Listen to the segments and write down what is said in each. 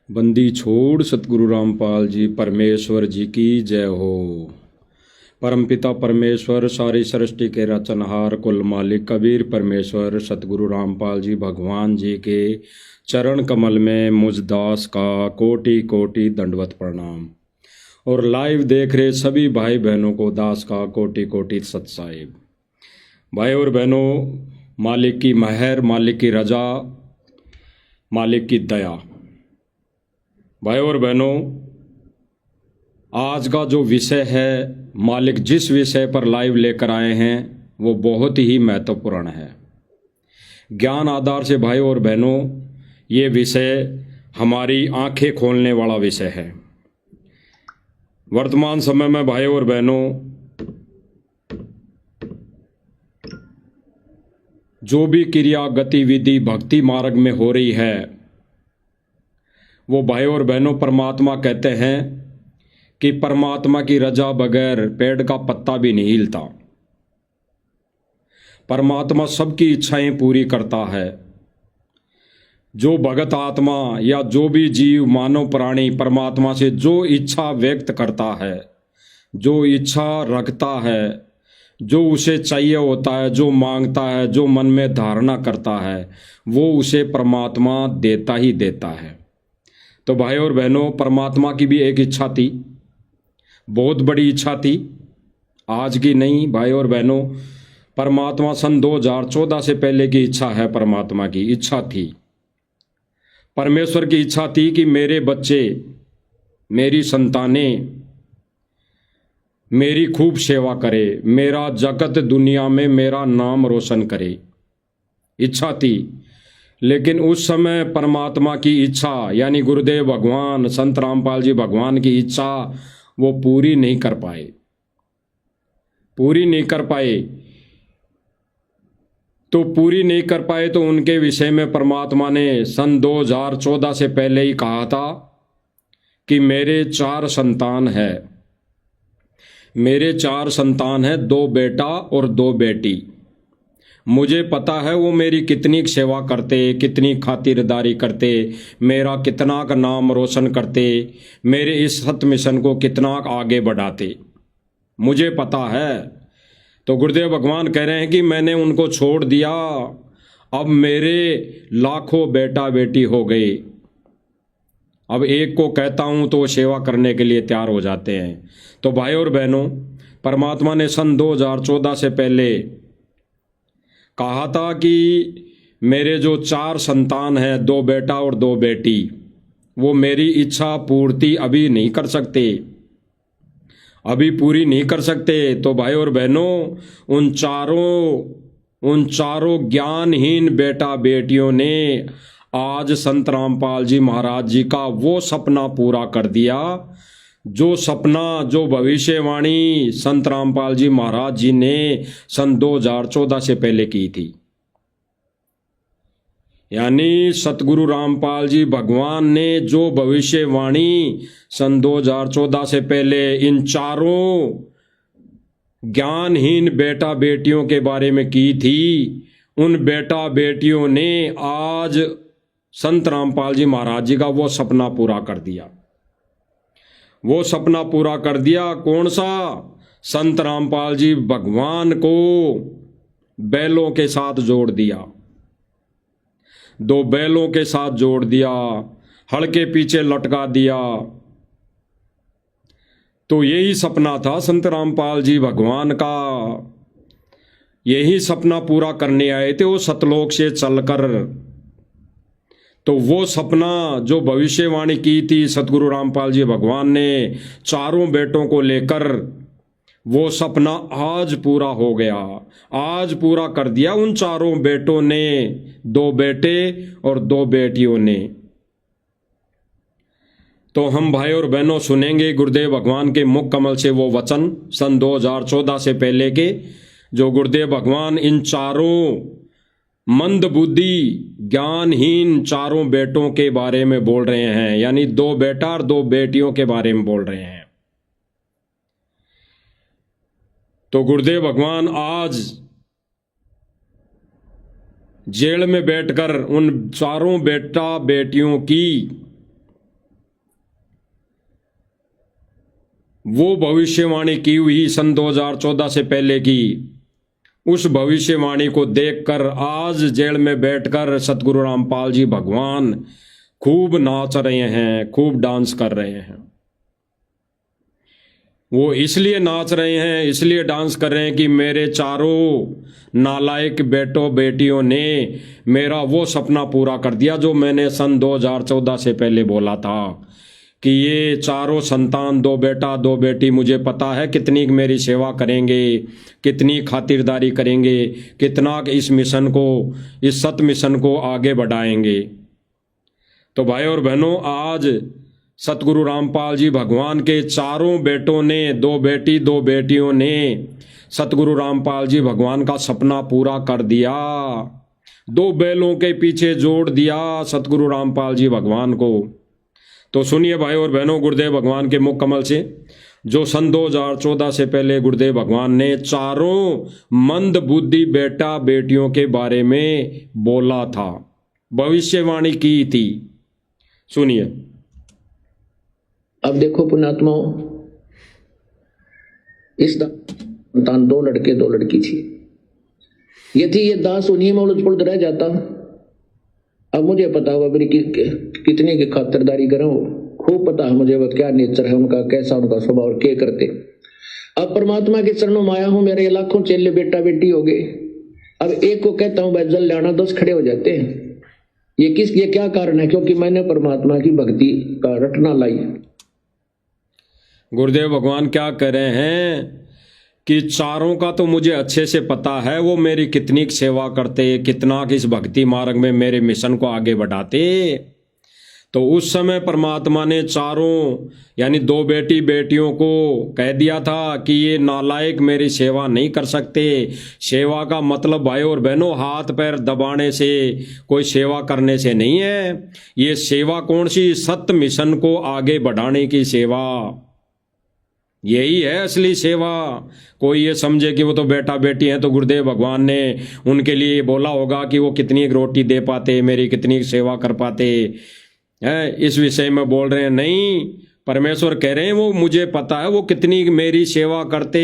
बंदी छोड़ सतगुरु रामपाल जी परमेश्वर जी की जय हो। परमपिता परमेश्वर सारी सृष्टि के रचनहार कुल मालिक कबीर परमेश्वर सतगुरु रामपाल जी भगवान जी के चरण कमल में मुझ दास का कोटि कोटि दंडवत प्रणाम। और लाइव देख रहे सभी भाई बहनों को दास का कोटि कोटि सत साहिब। भाई और बहनों, मालिक की मेहर, मालिक की रजा, मालिक की दया। भाई और बहनों, आज का जो विषय है, मालिक जिस विषय पर लाइव लेकर आए हैं वो बहुत ही महत्वपूर्ण है। ज्ञान आधार से भाई और बहनों, ये विषय हमारी आंखें खोलने वाला विषय है। वर्तमान समय में भाई और बहनों, जो भी क्रिया गतिविधि भक्ति मार्ग में हो रही है वो भाई और बहनों, परमात्मा कहते हैं कि परमात्मा की रजा बगैर पेड़ का पत्ता भी नहीं हिलता। परमात्मा सबकी इच्छाएं पूरी करता है। जो भगत आत्मा या जो भी जीव मानव प्राणी परमात्मा से जो इच्छा व्यक्त करता है, जो इच्छा रखता है, जो उसे चाहिए होता है, जो मांगता है, जो मन में धारणा करता है, वो उसे परमात्मा देता ही देता है। तो भाई और बहनों, परमात्मा की भी एक इच्छा थी, बहुत बड़ी इच्छा थी, आज की नहीं। भाई और बहनों, परमात्मा सन 2014 से पहले की इच्छा है। परमात्मा की इच्छा थी, परमेश्वर की इच्छा थी कि मेरे बच्चे, मेरी संतानें मेरी खूब सेवा करे, मेरा जगत दुनिया में मेरा नाम रोशन करे। इच्छा थी। लेकिन उस समय परमात्मा की इच्छा यानी गुरुदेव भगवान संत रामपाल जी भगवान की इच्छा वो पूरी नहीं कर पाए, पूरी नहीं कर पाए। तो पूरी नहीं कर पाए तो उनके विषय में परमात्मा ने सन 2014 से पहले ही कहा था कि मेरे 4 संतान है, मेरे 4 संतान है, 2 बेटा और 2 बेटी। मुझे पता है वो मेरी कितनी सेवा करते, कितनी खातिरदारी करते, मेरा कितना का नाम रोशन करते, मेरे इस सत मिशन को कितना आगे बढ़ाते, मुझे पता है। तो गुरुदेव भगवान कह रहे हैं कि मैंने उनको छोड़ दिया, अब मेरे लाखों बेटा बेटी हो गए। अब एक को कहता हूं तो सेवा करने के लिए तैयार हो जाते हैं। तो भाई और बहनों, परमात्मा ने सन 2014 से पहले कहा था कि मेरे जो 4 संतान हैं, 2 बेटा और 2 बेटी, वो मेरी इच्छा पूर्ति अभी नहीं कर सकते, अभी पूरी नहीं कर सकते। तो भाई और बहनों, उन चारों ज्ञानहीन बेटा बेटियों ने आज संत रामपाल जी महाराज जी का वो सपना पूरा कर दिया, जो सपना, जो भविष्यवाणी संत रामपाल जी महाराज जी ने सन 2014 से पहले की थी। यानी सतगुरु रामपाल जी भगवान ने जो भविष्यवाणी सन 2014 से पहले इन चारों ज्ञानहीन बेटा बेटियों के बारे में की थी, उन बेटा बेटियों ने आज संत रामपाल जी महाराज जी का वो सपना पूरा कर दिया। वो सपना पूरा कर दिया कौन सा? संत रामपाल जी भगवान को बैलों के साथ जोड़ दिया, 2 बैलों के साथ जोड़ दिया, हल के पीछे लटका दिया। तो यही सपना था संत रामपाल जी भगवान का, यही सपना पूरा करने आए थे वो सतलोक से चलकर। तो वो सपना जो भविष्यवाणी की थी सतगुरु रामपाल जी भगवान ने चारों बेटों को लेकर, वो सपना आज पूरा हो गया, आज पूरा कर दिया उन चारों बेटों ने, 2 बेटे और 2 बेटियों ने। तो हम भाई और बहनों सुनेंगे गुरुदेव भगवान के मुख कमल से वो वचन सन 2014 से पहले के, जो गुरुदेव भगवान इन चारों मंद बुद्धि ज्ञानहीन चारों बेटों के बारे में बोल रहे हैं, यानी 2 बेटा और 2 बेटियों के बारे में बोल रहे हैं। तो गुरुदेव भगवान आज जेल में बैठकर उन चारों बेटा बेटियों की वो भविष्यवाणी की हुई सन 2014 से पहले की, उस भविष्यवाणी को देखकर आज जेल में बैठकर सतगुरु रामपाल जी भगवान खूब नाच रहे हैं, खूब डांस कर रहे हैं। वो इसलिए नाच रहे हैं, इसलिए डांस कर रहे हैं कि मेरे चारों नालायक बेटों बेटियों ने मेरा वो सपना पूरा कर दिया जो मैंने सन 2014 से पहले बोला था कि ये चारों संतान, दो बेटा दो बेटी, मुझे पता है कितनी मेरी सेवा करेंगे, कितनी खातिरदारी करेंगे, कितना इस मिशन को, इस सत मिशन को आगे बढ़ाएंगे। तो भाई और बहनों, आज सतगुरु रामपाल जी भगवान के चारों बेटों ने, दो बेटी दो बेटियों ने सतगुरु रामपाल जी भगवान का सपना पूरा कर दिया। दो बैलों के पीछे जोड़ दिया सतगुरु रामपाल जी भगवान को। तो सुनिए भाई और बहनों, गुरुदेव भगवान के मुख कमल से जो सन 2014 से पहले गुरुदेव भगवान ने चारों मंद बुद्धि बेटा बेटियों के बारे में बोला था, भविष्यवाणी की थी, सुनिए। अब देखो पुण्यात्माओं, इस संतान दो लड़के दो लड़की थी। यदि ये दास उन्हीं में उलझ पुलझ रह जाता, अब मुझे पता होगा मेरी कितनी की खातिरदारी करूं, खूब पता है मुझे वह क्या नेचर है उनका, कैसा उनका स्वभाव और क्या करते। अब परमात्मा के चरणों में आया हूं, मेरे लाखों चेले बेटा बेटी हो गए। अब एक को कहता हूं भाई जल लाना, 10 खड़े हो जाते हैं। ये क्या कारण है? क्योंकि मैंने परमात्मा की भक्ति का रटना लाई। गुरुदेव भगवान क्या कह रहे हैं कि चारों का तो मुझे अच्छे से पता है, वो मेरी कितनी सेवा करते, कितना इस भक्ति मार्ग में मेरे मिशन को आगे बढ़ाते। तो उस समय परमात्मा ने चारों यानी दो बेटी बेटियों को कह दिया था कि ये नालायक मेरी सेवा नहीं कर सकते। सेवा का मतलब भाई और बहनों हाथ पैर दबाने से, कोई सेवा करने से नहीं है। ये सेवा कौन सी? सत्य मिशन को आगे बढ़ाने की सेवा, यही है असली सेवा। कोई ये समझे कि वो तो बेटा बेटी हैं तो गुरुदेव भगवान ने उनके लिए बोला होगा कि वो कितनी रोटी दे पाते, मेरी कितनी सेवा कर पाते हैं, इस विषय में बोल रहे हैं। नहीं, परमेश्वर कह रहे हैं वो मुझे पता है वो कितनी मेरी सेवा करते।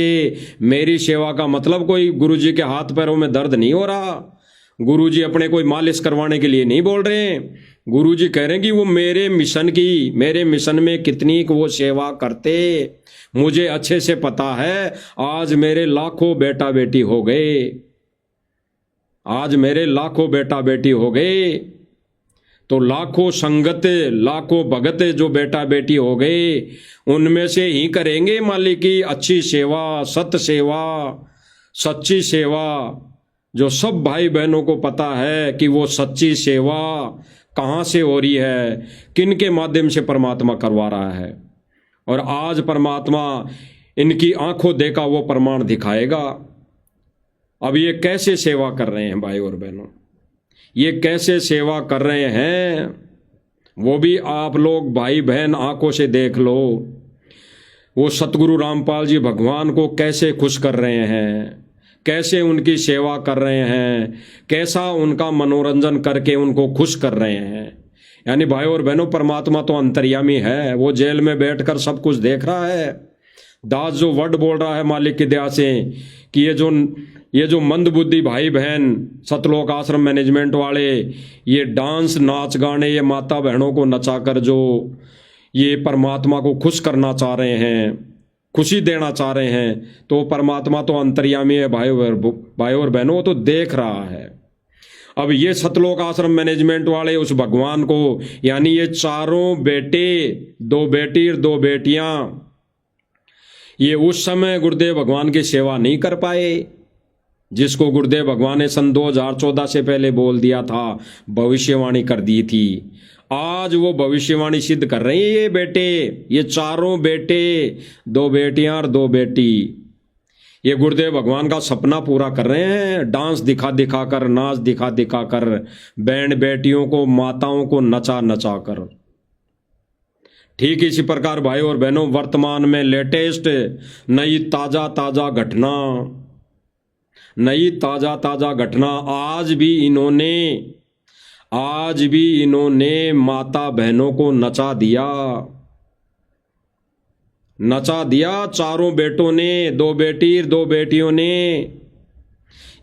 मेरी सेवा का मतलब कोई गुरुजी के हाथ पैरों में दर्द नहीं हो रहा, गुरुजी अपने कोई मालिश करवाने के लिए नहीं बोल रहे हैं। गुरुजी कह रहे हैं कि वो मेरे मिशन में कितनी वो सेवा करते, मुझे अच्छे से पता है। आज मेरे लाखों बेटा बेटी हो गए, आज मेरे लाखों बेटा बेटी हो गए। तो लाखों संगत, लाखों भगत जो बेटा बेटी हो गए, उनमें से ही करेंगे मालिक की अच्छी सेवा, सत्य सेवा, सच्ची सेवा। जो सब भाई बहनों को पता है कि वो सच्ची सेवा कहाँ से हो रही है, किन के माध्यम से परमात्मा करवा रहा है। और आज परमात्मा इनकी आंखों देखा वो प्रमाण दिखाएगा। अब ये कैसे सेवा कर रहे हैं भाई और बहनों, ये कैसे सेवा कर रहे हैं, वो भी आप लोग भाई बहन आंखों से देख लो। वो सतगुरु रामपाल जी भगवान को कैसे खुश कर रहे हैं, कैसे उनकी सेवा कर रहे हैं, कैसा उनका मनोरंजन करके उनको खुश कर रहे हैं। यानी भाई और बहनों, परमात्मा तो अंतर्यामी है, वो जेल में बैठकर सब कुछ देख रहा है। दास जो वर्ड बोल रहा है मालिक की दया से कि ये जो मंदबुद्धि भाई बहन सतलोक आश्रम मैनेजमेंट वाले ये डांस नाच गाने ये माता बहनों को नचाकर जो ये परमात्मा को खुश करना चाह रहे हैं, खुशी देना चाह रहे हैं, तो परमात्मा तो अंतर्यामी है भाई और बहनों, वो तो देख रहा है। अब ये सतलोक आश्रम मैनेजमेंट वाले उस भगवान को, यानी ये चारों बेटे, दो बेटी और दो बेटियां, ये उस समय गुरुदेव भगवान की सेवा नहीं कर पाए जिसको गुरुदेव भगवान ने सन 2014 से पहले बोल दिया था, भविष्यवाणी कर दी थी। आज वो भविष्यवाणी सिद्ध कर रहे हैं ये बेटे, ये चारों बेटे, दो बेटियां और दो बेटी, ये गुरुदेव भगवान का सपना पूरा कर रहे हैं। डांस दिखा दिखा कर, नाच दिखा दिखा कर, बैंड बेटियों को, माताओं को नचा नचा कर। ठीक इसी प्रकार भाई और बहनों, वर्तमान में लेटेस्ट नई ताजा ताजा घटना आज भी इन्होंने माता बहनों को नचा दिया। नचा दिया चारों बेटों ने, 2 बेटी 2 बेटियों ने।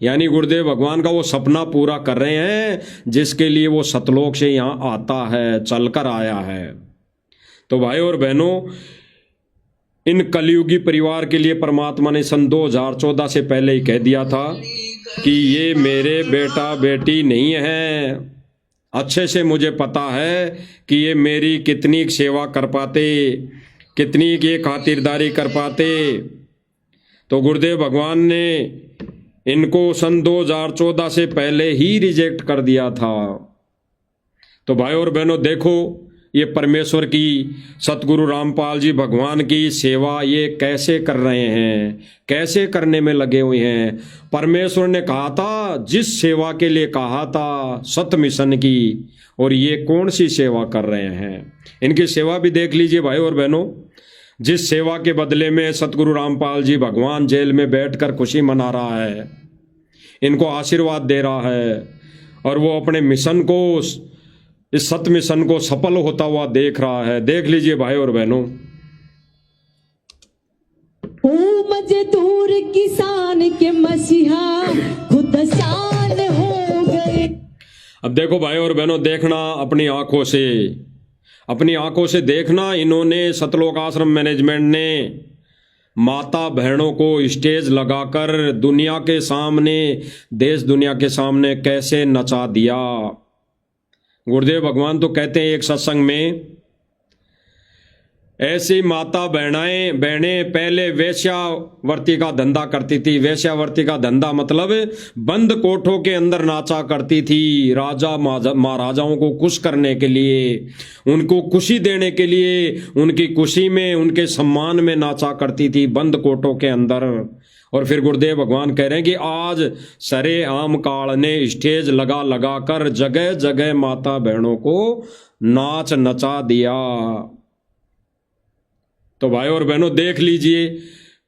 यानी गुरुदेव भगवान का वो सपना पूरा कर रहे हैं जिसके लिए वो सतलोक से यहाँ आता है, चलकर आया है। तो भाई और बहनों, इन कलयुगी परिवार के लिए परमात्मा ने सन 2014 से पहले ही कह दिया था कि ये मेरे बेटा बेटी नहीं है। अच्छे से मुझे पता है कि ये मेरी कितनी सेवा कर पाते, कितनी की खातिरदारी कर पाते। तो गुरुदेव भगवान ने इनको सन 2014 से पहले ही रिजेक्ट कर दिया था। तो भाई और बहनों देखो, ये परमेश्वर की, सतगुरु रामपाल जी भगवान की सेवा ये कैसे कर रहे हैं, कैसे करने में लगे हुए हैं। परमेश्वर ने कहा था, जिस सेवा के लिए कहा था, सत मिशन की, और ये कौन सी सेवा कर रहे हैं। इनकी सेवा भी देख लीजिए भाई और बहनों। जिस सेवा के बदले में सतगुरु रामपाल जी भगवान जेल में बैठकर खुशी मना रहा है, इनको आशीर्वाद दे रहा है, और वो अपने मिशन को, इस सत मिशन को सफल होता हुआ देख रहा है। देख लीजिए भाई और बहनों। मजदूर किसान के मसीहा खुद शान हो गए। अब देखो भाई और बहनों, देखना अपनी आंखों से, अपनी आंखों से देखना, इन्होंने सतलोक आश्रम मैनेजमेंट ने माता बहनों को स्टेज लगाकर दुनिया के सामने, देश दुनिया के सामने कैसे नचा दिया। गुरुदेव भगवान तो कहते हैं एक सत्संग में, ऐसी माता बहनें पहले वेश्यावर्ती का धंधा करती थी। वेश्यावर्ती का धंधा मतलब बंद कोठों के अंदर नाचा करती थी, राजा महाराजाओं को खुश करने के लिए, उनको खुशी देने के लिए, उनकी खुशी में, उनके सम्मान में नाचा करती थी बंद कोठों के अंदर। और फिर गुरुदेव भगवान कह रहे हैं कि आज सरे आम काल ने स्टेज लगा लगा कर जगह जगह माता बहनों को नाच नचा दिया। तो भाई और बहनों देख लीजिए,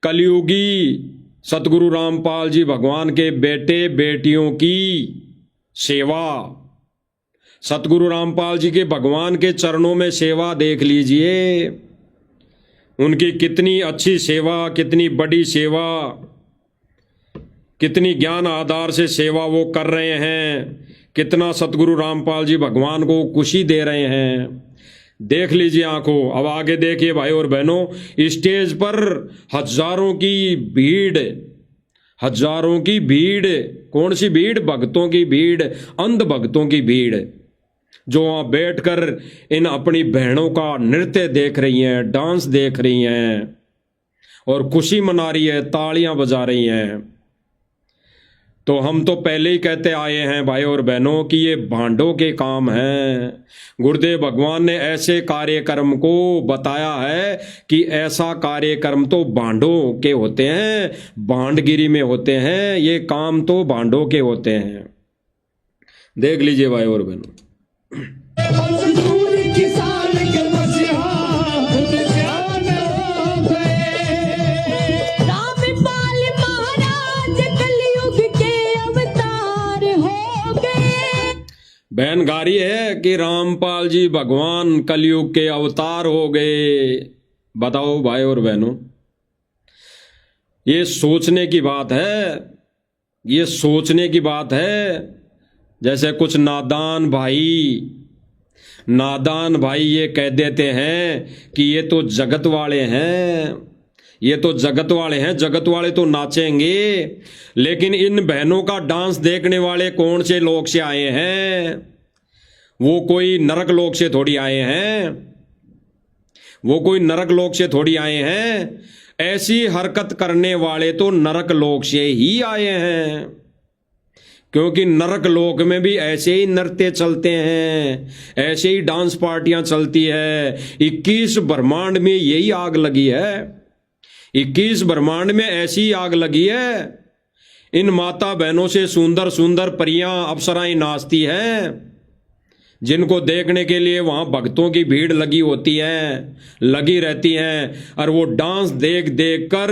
कलयुगी सतगुरु रामपाल जी भगवान के बेटे बेटियों की सेवा, सतगुरु रामपाल जी के भगवान के चरणों में सेवा देख लीजिए। उनकी कितनी अच्छी सेवा, कितनी बड़ी सेवा, कितनी ज्ञान आधार से सेवा वो कर रहे हैं, कितना सतगुरु रामपाल जी भगवान को खुशी दे रहे हैं। देख लीजिए आंखों। अब आगे देखिए भाई और बहनों, स्टेज पर हजारों की भीड़, हजारों की भीड़, कौन सी भीड़? भक्तों की भीड़, अंध भक्तों की भीड़, जो वहां बैठकर इन अपनी बहनों का नृत्य देख रही हैं, डांस देख रही हैं और खुशी मना रही है, तालियां बजा रही हैं। तो हम तो पहले ही कहते आए हैं भाई और बहनों कि ये भांडों के काम हैं। गुरुदेव भगवान ने ऐसे कार्यक्रम को बताया है कि ऐसा कार्यक्रम तो भांडों के होते हैं, भांडगिरी में होते हैं, ये काम तो भांडों के होते हैं। देख लीजिए भाई और बहनों। बहन गा रही है कि रामपाल जी भगवान कलयुग के अवतार हो गए। बताओ भाई और बहनों, ये सोचने की बात है, ये सोचने की बात है। जैसे कुछ नादान भाई ये कह देते हैं कि ये तो जगत वाले हैं, ये तो जगत वाले हैं, जगत वाले तो नाचेंगे। लेकिन इन बहनों का डांस देखने वाले कौन से लोक से आए हैं? वो कोई नरक लोक से थोड़ी आए हैं, वो कोई नरक लोक से थोड़ी आए हैं। ऐसी हरकत करने वाले तो नरक लोक से ही आए हैं, क्योंकि नरक लोक में भी ऐसे ही नृत्य चलते हैं, ऐसे ही डांस पार्टियां चलती है। 21 ब्रह्मांड में यही आग लगी है, 21 ब्रह्मांड में ऐसी आग लगी है। इन माता बहनों से सुंदर सुंदर परियां, अप्सराएं नाचती हैं, जिनको देखने के लिए वहां भक्तों की भीड़ लगी होती है, लगी रहती हैं, और वो डांस देख देख कर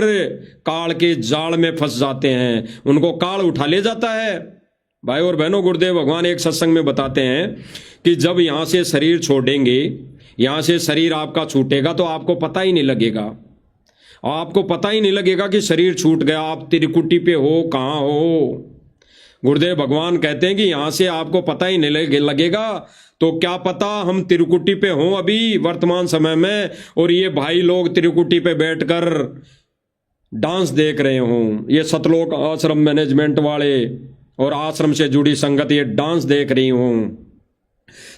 काल के जाल में फंस जाते हैं, उनको काल उठा ले जाता है। भाई और बहनों, गुरुदेव भगवान एक सत्संग में बताते हैं कि जब यहां से शरीर छोड़ेंगे, यहां से शरीर आपका छूटेगा तो आपको पता ही नहीं लगेगा। आपको पता ही नहीं लगेगा कि शरीर छूट गया, आप त्रिकुटी पे हो, कहाँ हो। गुरुदेव भगवान कहते हैं कि यहां से आपको पता ही नहीं लगेगा, तो क्या पता हम त्रिकुटी पे हों अभी वर्तमान समय में, और ये भाई लोग त्रिकुटी पे बैठकर डांस देख रहे हों, ये सतलोक आश्रम मैनेजमेंट वाले और आश्रम से जुड़ी संगत ये डांस देख रही हों।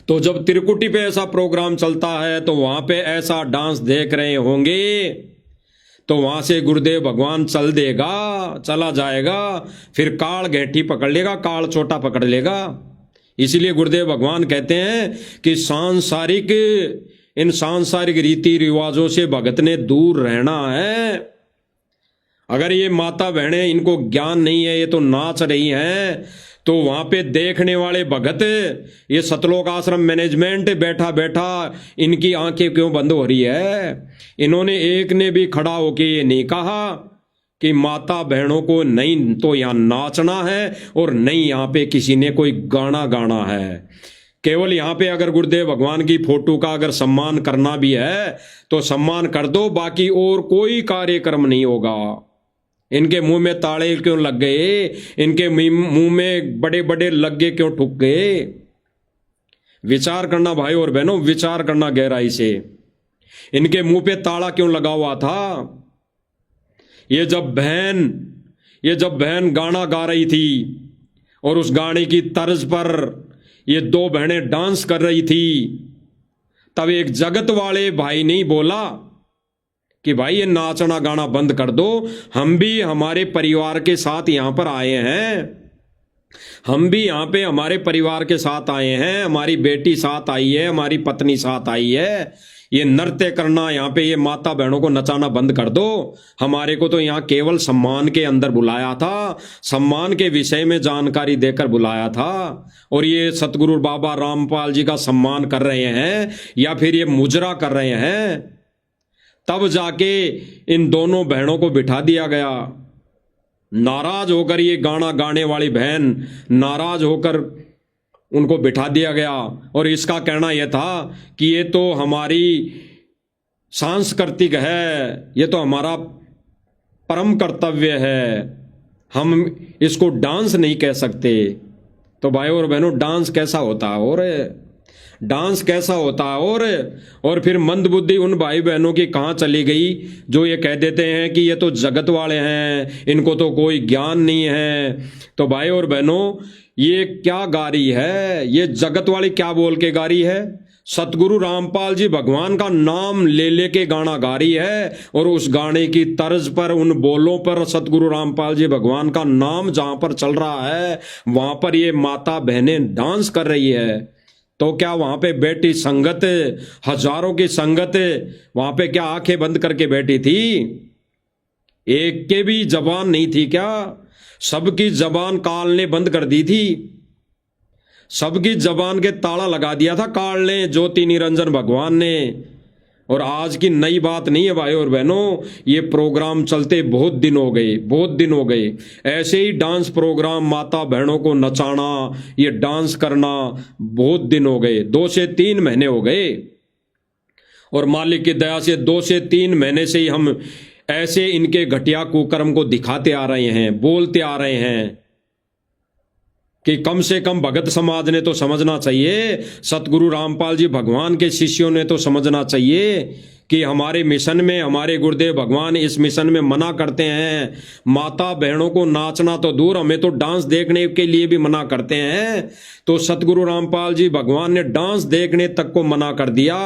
तो जब त्रिकुटी पे ऐसा प्रोग्राम चलता है तो वहां पे ऐसा डांस देख रहे होंगे, तो वहां से गुरुदेव भगवान चला जाएगा, फिर काल घेटी पकड़ लेगा, काल चोटा पकड़ लेगा। इसलिए गुरुदेव भगवान कहते हैं कि इन सांसारिक रीति रिवाजों से भगत ने दूर रहना है। अगर ये माता बहनें इनको ज्ञान नहीं है, ये तो नाच रही हैं, तो वहां पे देखने वाले भगत, ये सतलोक आश्रम मैनेजमेंट बैठा बैठा इनकी आंखें क्यों बंद हो रही है? इन्होंने एक ने भी खड़ा होके ये नहीं कहा कि माता बहनों को नहीं तो यहाँ नाचना है और नहीं यहाँ पे किसी ने कोई गाना गाना है। केवल यहाँ पे अगर गुरुदेव भगवान की फोटो का अगर सम्मान करना भी है तो सम्मान कर दो, बाकी और कोई कार्यक्रम नहीं होगा। इनके मुंह में ताले क्यों लग गए? इनके मुंह में बड़े बड़े लग्गे क्यों ठुक गए? विचार करना भाई और बहनों, विचार करना गहराई से। इनके मुंह पे ताला क्यों लगा हुआ था? ये जब बहन गाना गा रही थी और उस गाने की तर्ज पर ये दो बहनें डांस कर रही थी, तब एक जगत वाले भाई नहीं बोला कि भाई ये नाचना गाना बंद कर दो, हम भी हमारे परिवार के साथ यहां पर आए हैं, हम भी यहाँ पे हमारे परिवार के साथ आए हैं, हमारी बेटी साथ आई है, हमारी पत्नी साथ आई है, ये नृत्य करना यहाँ पे ये माता बहनों को नचाना बंद कर दो। हमारे को तो यहाँ केवल सम्मान के अंदर बुलाया था, सम्मान के विषय में जानकारी देकर बुलाया था, और ये सतगुरु बाबा रामपाल जी का सम्मान कर रहे हैं या फिर ये मुजरा कर रहे हैं। तब जाके इन दोनों बहनों को बिठा दिया गया। नाराज होकर ये गाना गाने वाली बहन नाराज होकर उनको बिठा दिया गया, और इसका कहना यह था कि ये तो हमारी सांस्कृतिक है, ये तो हमारा परम कर्तव्य है, हम इसको डांस नहीं कह सकते। तो भाई और बहनों, डांस कैसा होता है और डांस कैसा होता है? और फिर मंदबुद्धि उन भाई बहनों की कहाँ चली गई जो ये कह देते हैं कि ये तो जगत वाले हैं, इनको तो कोई ज्ञान नहीं है। तो भाई और बहनों, ये क्या गा रही है? ये जगत वाली क्या बोल के गा रही है? सतगुरु रामपाल जी भगवान का नाम ले लेके गाना गा रही है, और उस गाने की तर्ज पर, उन बोलों पर सतगुरु रामपाल जी भगवान का नाम जहां पर चल रहा है वहां पर ये माता बहनें डांस कर रही है। तो क्या वहां पे बैठी संगत, हजारों की संगत वहां पे क्या आंखें बंद करके बैठी थी? एक के भी जबान नहीं थी क्या? सबकी जबान काल ने बंद कर दी थी, सबकी जबान के ताला लगा दिया था काल ने, ज्योति निरंजन भगवान ने। और आज की नई बात नहीं है भाई और बहनों, ये प्रोग्राम चलते बहुत दिन हो गए। ऐसे ही डांस प्रोग्राम माता बहनों को नचाना, ये डांस करना बहुत दिन हो गए, 2 से 3 महीने हो गए। और मालिक की दया से 2 से 3 महीने से ही हम ऐसे इनके घटिया कुकर्म को दिखाते आ रहे हैं, बोलते आ रहे हैं कि कम से कम भगत समाज ने तो समझना चाहिए, सतगुरु रामपाल जी भगवान के शिष्यों ने तो समझना चाहिए कि हमारे मिशन में, हमारे गुरुदेव भगवान इस मिशन में मना करते हैं। माता बहनों को नाचना तो दूर, हमें तो डांस देखने के लिए भी मना करते हैं। तो सतगुरु रामपाल जी भगवान ने डांस देखने तक को मना कर दिया।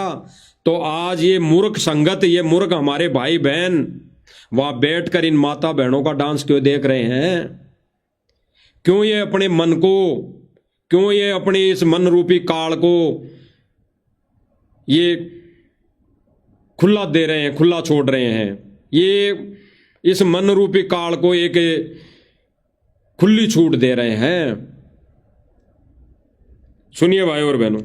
तो आज ये मूर्ख संगत, ये मूर्ख हमारे भाई बहन वहां बैठकर इन माता बहनों का डांस क्यों देख रहे हैं? क्यों ये अपने मन को, क्यों ये अपने इस मन रूपी काल को ये खुला दे रहे हैं, खुला छोड़ रहे हैं? ये इस मन रूपी काल को एक खुली छूट दे रहे हैं। सुनिए भाई और बहनों,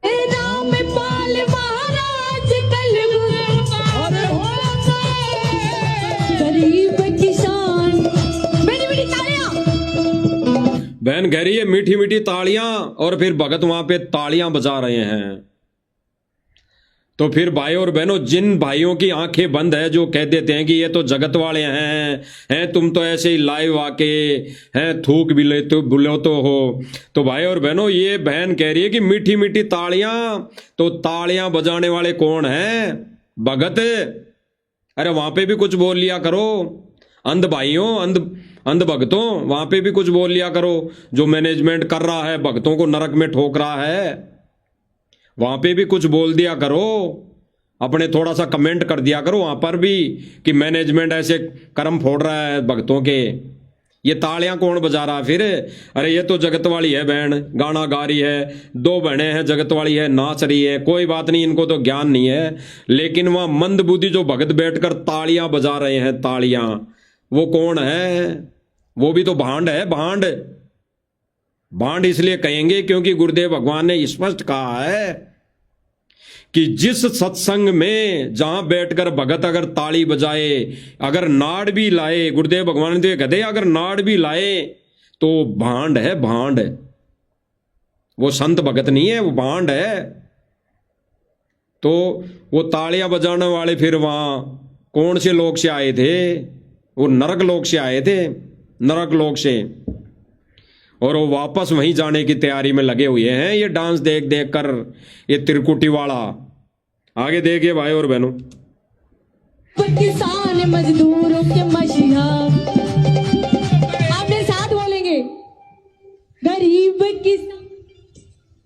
रामपाल महाराज गरीब किसान, बड़ी बड़ी तालियां। बहन कह रही है मीठी मीठी तालियां, और फिर भगत वहां पे तालियां बजा रहे हैं। तो फिर भाई और बहनों, जिन भाइयों की आंखें बंद है, जो कह देते हैं कि ये तो जगत वाले हैं तुम तो ऐसे ही लाइव आके हैं थूक भी लेते बुलो तो हो, तो भाई और बहनों ये बहन कह रही है कि मीठी मीठी तालियां, तो तालियां बजाने वाले कौन हैं? भगत। अरे वहां पे भी कुछ बोल लिया करो, अंध भाइयों, अंध भक्तों, वहां पे भी कुछ बोल लिया करो। जो मैनेजमेंट कर रहा है, भक्तों को नरक में ठोक रहा है, वहां पे भी कुछ बोल दिया करो, अपने थोड़ा सा कमेंट कर दिया करो वहां पर भी कि मैनेजमेंट ऐसे कर्म फोड़ रहा है भक्तों के। ये तालियां कौन बजा रहा फिर? अरे ये तो जगत वाली है बहन, गाना गा रही है, दो बहनें हैं, जगत वाली है, नाच रही है, कोई बात नहीं, इनको तो ज्ञान नहीं है। लेकिन वहां मंदबुद्धि जो भगत बैठकर तालियां बजा रहे हैं, तालियां, वो कौन है? वो भी तो भांड है, भांड। भांड इसलिए कहेंगे क्योंकि गुरुदेव भगवान ने स्पष्ट कहा है कि जिस सत्संग में जहां बैठकर भगत अगर ताली बजाए, अगर नाड़ भी लाए, गुरुदेव भगवान ने तो कहते अगर नाड़ भी लाए तो भांड है, भांड। वो संत भगत नहीं है, वो भांड है। तो वो तालियां बजाने वाले फिर वहां कौन से लोग से आए थे? वो नरक लोग से आए थे, नरक लोग से, और वो वापस वहीं जाने की तैयारी में लगे हुए हैं, ये डांस देख देख कर, ये त्रिकुटी वाला। आगे देखिए भाई और बहनों, किसान मजदूरों के मसीहा, आप मेरे साथ बोलेंगे,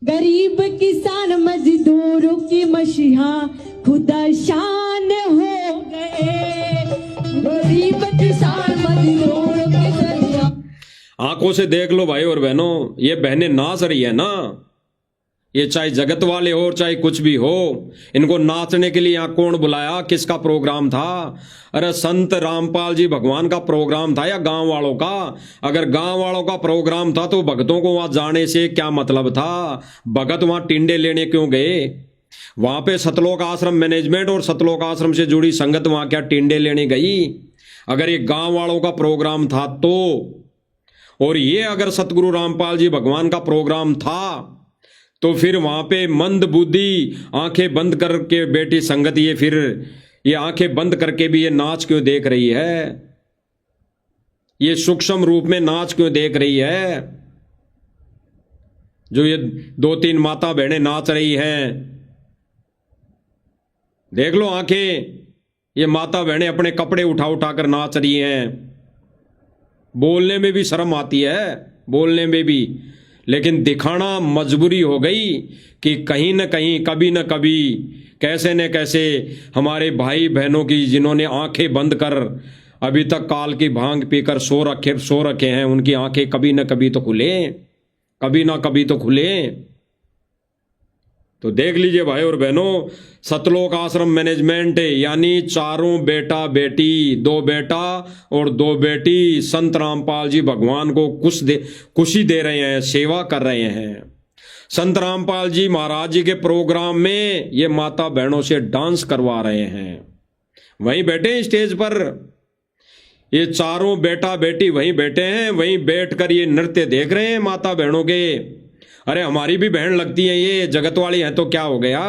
गरीब किसान मजदूरों की मसीहा खुदा शान हो गए। गरीब किसान मजदूरों के मसीहा। आंखों से देख लो भाई और बहनों, ये बहनें नाच रही है ना, ये चाहे जगत वाले हो चाहे कुछ भी हो, इनको नाचने के लिए यहाँ कौन बुलाया? किसका प्रोग्राम था? अरे संत रामपाल जी भगवान का प्रोग्राम था या गांव वालों का? अगर गांव वालों का प्रोग्राम था तो भगतों को वहां जाने से क्या मतलब था? भगत वहां टिंडे लेने क्यों गए? वहां पे सतलोक आश्रम मैनेजमेंट और सतलोक आश्रम से जुड़ी संगत वहां क्या टिंडे लेने गई? अगर ये गांव वालों का प्रोग्राम था तो, और ये अगर सतगुरु रामपाल जी भगवान का प्रोग्राम था तो फिर वहां पे मंद बुद्धि आंखें बंद करके बैठी संगत, ये फिर ये आंखें बंद करके भी ये नाच क्यों देख रही है? ये सूक्ष्म रूप में नाच क्यों देख रही है? जो ये 2-3 माता बहनें नाच रही हैं, देख लो आंखें, ये माता बहनें अपने कपड़े उठा उठा कर नाच रही हैं। बोलने में भी शर्म आती है, बोलने में भी, लेकिन दिखाना मजबूरी हो गई कि कहीं न कहीं, कभी न कभी, कैसे न कैसे हमारे भाई बहनों की जिन्होंने आंखें बंद कर अभी तक काल की भांग पीकर सो रखे हैं, उनकी आंखें कभी न कभी तो खुले, कभी ना कभी तो खुले। तो देख लीजिए भाई और बहनों, सतलोक आश्रम मैनेजमेंट यानी चारों बेटा बेटी, 2 बेटा और 2 बेटी संत रामपाल जी भगवान को खुशी दे रहे हैं, सेवा कर रहे हैं। संत रामपाल जी महाराज जी के प्रोग्राम में ये माता बहनों से डांस करवा रहे हैं, वहीं बैठे स्टेज पर, ये चारों बेटा बेटी वहीं बैठे हैं, वहीं बैठकर ये नृत्य देख रहे हैं माता बहनों के। अरे हमारी भी बहन लगती है, ये जगत वाली है तो क्या हो गया?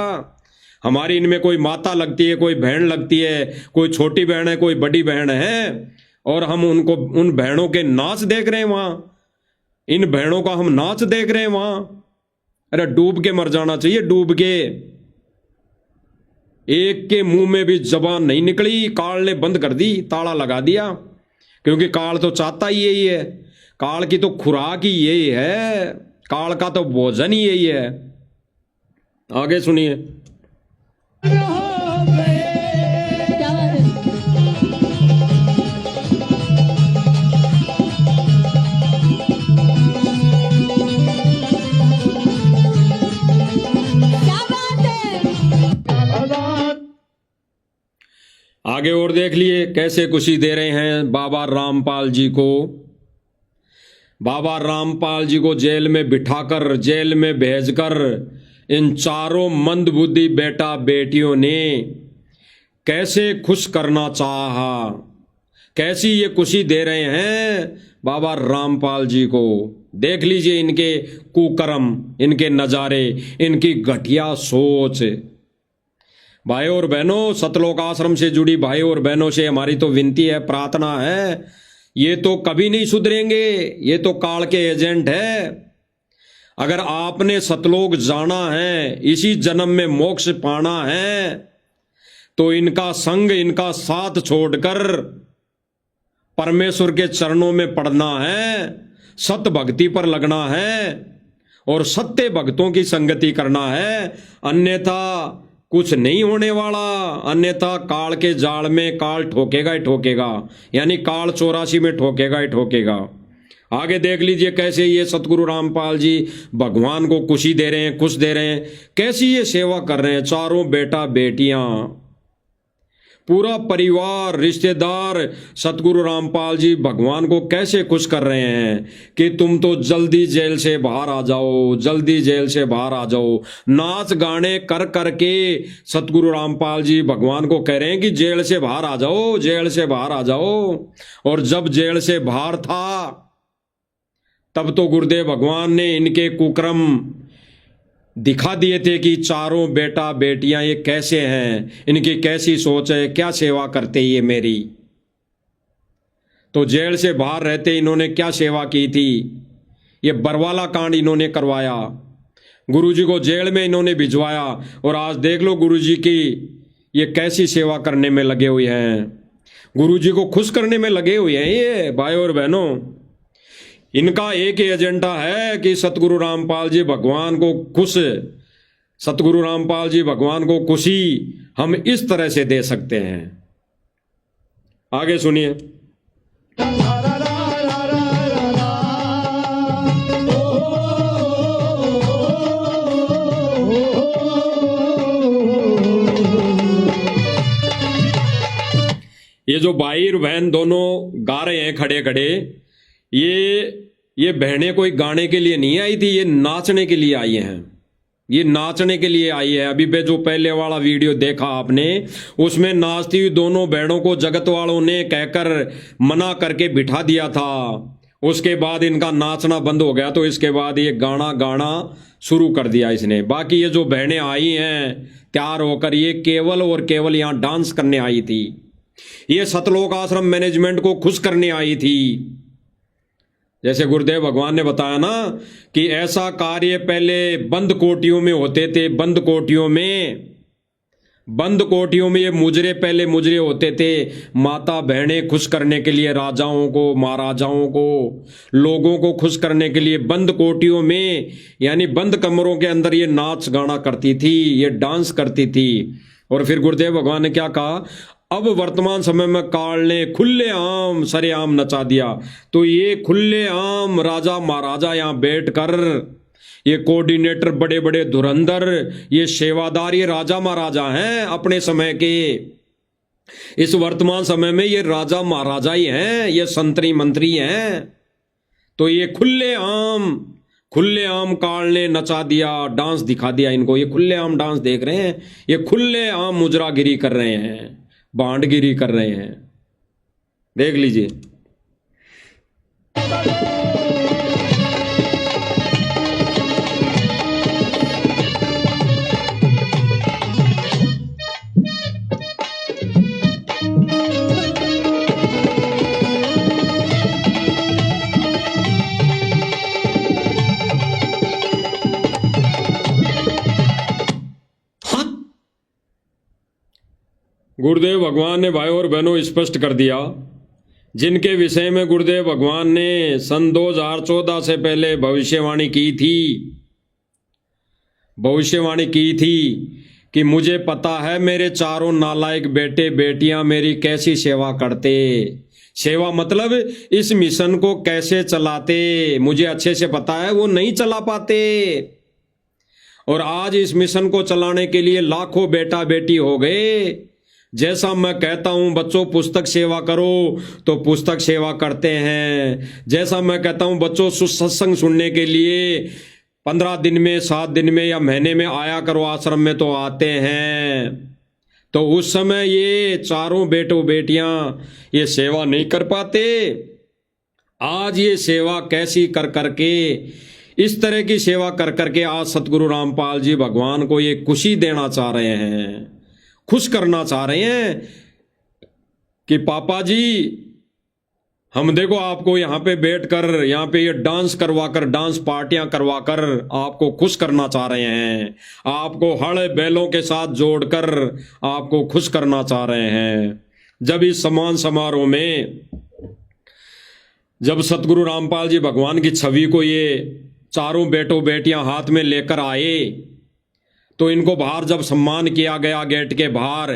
हमारी इनमें कोई माता लगती है, कोई बहन लगती है, कोई छोटी बहन है, कोई बड़ी बहन है, और हम उनको, उन बहनों के नाच देख रहे हैं वहां, इन बहनों का हम नाच देख रहे हैं वहां। अरे डूब के मर जाना चाहिए, डूब के। एक के मुंह में भी जबान नहीं निकली, काल ने बंद कर दी, ताला लगा दिया, क्योंकि काल तो चाहता ही यही है, काल की तो खुराक ही यही है, काल का तो भोजन ही यही है। आगे सुनिए। आगे और देख लिए कैसे खुशी दे रहे हैं बाबा रामपाल जी को। बाबा रामपाल जी को जेल में बिठाकर, जेल में भेजकर इन चारों मंदबुद्धि बेटा बेटियों ने कैसे खुश करना चाहा, कैसी ये खुशी दे रहे हैं बाबा रामपाल जी को। देख लीजिए इनके कुकर्म, इनके नजारे, इनकी घटिया सोच। भाई और बहनों, सतलोक आश्रम से जुड़ी भाई और बहनों से हमारी तो विनती है, प्रार्थना है, ये तो कभी नहीं सुधरेंगे, ये तो काल के एजेंट है। अगर आपने सतलोक जाना है, इसी जन्म में मोक्ष पाना है, तो इनका संग, इनका साथ छोड़कर परमेश्वर के चरणों में पड़ना है, सत भक्ति पर लगना है और सत्य भक्तों की संगति करना है। अन्यथा कुछ नहीं होने वाला, अन्यथा काल के जाल में काल ठोकेगा ही ठोकेगा, यानी काल 84 में ठोकेगा ही ठोकेगा। आगे देख लीजिए कैसे ये सतगुरु रामपाल जी भगवान को खुशी दे रहे हैं, खुश दे रहे हैं, कैसी ये सेवा कर रहे हैं। चारों बेटा बेटियां, पूरा परिवार, रिश्तेदार सतगुरु रामपाल जी भगवान को कैसे खुश कर रहे हैं कि तुम तो जल्दी जेल से बाहर आ जाओ, जल्दी जेल से बाहर आ जाओ। नाच गाने कर करके सतगुरु रामपाल जी भगवान को कह रहे हैं कि जेल से बाहर आ जाओ, जेल से बाहर आ जाओ। और जब जेल से बाहर था तब तो गुरुदेव भगवान ने इनके कुकर्म दिखा दिए थे कि चारों बेटा बेटियां ये कैसे हैं, इनकी कैसी सोच है, क्या सेवा करते ये मेरी। तो जेल से बाहर रहते इन्होंने क्या सेवा की थी, ये बरवाला कांड इन्होंने करवाया, गुरुजी को जेल में इन्होंने भिजवाया। और आज देख लो गुरुजी की ये कैसी सेवा करने में लगे हुए हैं, गुरुजी को खुश करने में लगे हुए हैं ये भाई और बहनों। इनका एक ही एजेंडा है कि सतगुरु रामपाल जी भगवान को खुश, सतगुरु रामपाल जी भगवान को खुशी हम इस तरह से दे सकते हैं। आगे सुनिए। ये जो भाई और बहन दोनों गा रहे हैं खड़े खड़े, ये बहनें कोई गाने के लिए नहीं आई थी, ये नाचने के लिए आई हैं, ये नाचने के लिए आई है। अभी पे जो पहले वाला वीडियो देखा आपने, उसमें नाचती हुई दोनों बहनों को जगत वालों ने कहकर मना करके बिठा दिया था। उसके बाद इनका नाचना बंद हो गया, तो इसके बाद ये गाना शुरू कर दिया इसने। बाकी ये जो बहनें आई हैं तैयार होकर, ये केवल और केवल यहाँ डांस करने आई थी, ये सतलोक आश्रम मैनेजमेंट को खुश करने आई थी। जैसे गुरुदेव भगवान ने बताया ना कि ऐसा कार्य पहले बंद कोठियों में होते थे, बंद कोठियों में ये मुजरे पहले मुजरे होते थे, माता बहनें खुश करने के लिए, राजाओं को, महाराजाओं को, लोगों को खुश करने के लिए बंद कोठियों में, यानी बंद कमरों के अंदर ये नाच गाना करती थी, ये डांस करती थी। और फिर गुरुदेव भगवान ने क्या कहा, अब वर्तमान समय में काल ने खुले आम सरेआम नचा दिया। तो ये खुले आम राजा महाराजा यहाँ बैठकर, ये कोऑर्डिनेटर बड़े बड़े धुरंधर, ये सेवादार, ये राजा महाराजा हैं अपने समय के। इस वर्तमान समय में ये राजा महाराजा ही हैं, ये संतरी मंत्री हैं। तो ये खुले आम काल ने नचा दिया, डांस दिखा दिया इनको। ये खुले आम डांस देख रहे हैं, ये खुले आम मुजरागिरी कर रहे हैं, बांटगिरी कर रहे हैं, देख लीजिए। गुरुदेव भगवान ने भाई और बहनों स्पष्ट कर दिया, जिनके विषय में गुरुदेव भगवान ने सन 2014 से पहले भविष्यवाणी की थी कि मुझे पता है मेरे चारों नालायक बेटे बेटियां मेरी कैसी सेवा करते। सेवा मतलब इस मिशन को कैसे चलाते, मुझे अच्छे से पता है वो नहीं चला पाते। और आज इस मिशन को चलाने के लिए लाखों बेटा बेटी हो गए। जैसा मैं कहता हूं बच्चों पुस्तक सेवा करो तो पुस्तक सेवा करते हैं, जैसा मैं कहता हूं बच्चों सत्संग सुनने के लिए 15 दिन में, 7 दिन में या महीने में आया करो आश्रम में, तो आते हैं। तो उस समय ये चारों बेटों बेटियां ये सेवा नहीं कर पाते। आज ये सेवा कैसी कर करके, इस तरह की सेवा कर करके आज सतगुरु रामपाल जी भगवान को ये खुशी देना चाह रहे हैं, खुश करना चाह रहे हैं कि पापा जी हम देखो आपको यहाँ पे बैठकर यहाँ पे ये डांस करवाकर, डांस पार्टियां करवाकर आपको खुश करना चाह रहे हैं, आपको हड़ बैलों के साथ जोड़कर आपको खुश करना चाह रहे हैं। जब इस सम्मान समारोह में जब सतगुरु रामपाल जी भगवान की छवि को ये चारों बेटों बेटियां हाथ में लेकर आए, तो इनको बाहर जब सम्मान किया गया गेट के बाहर,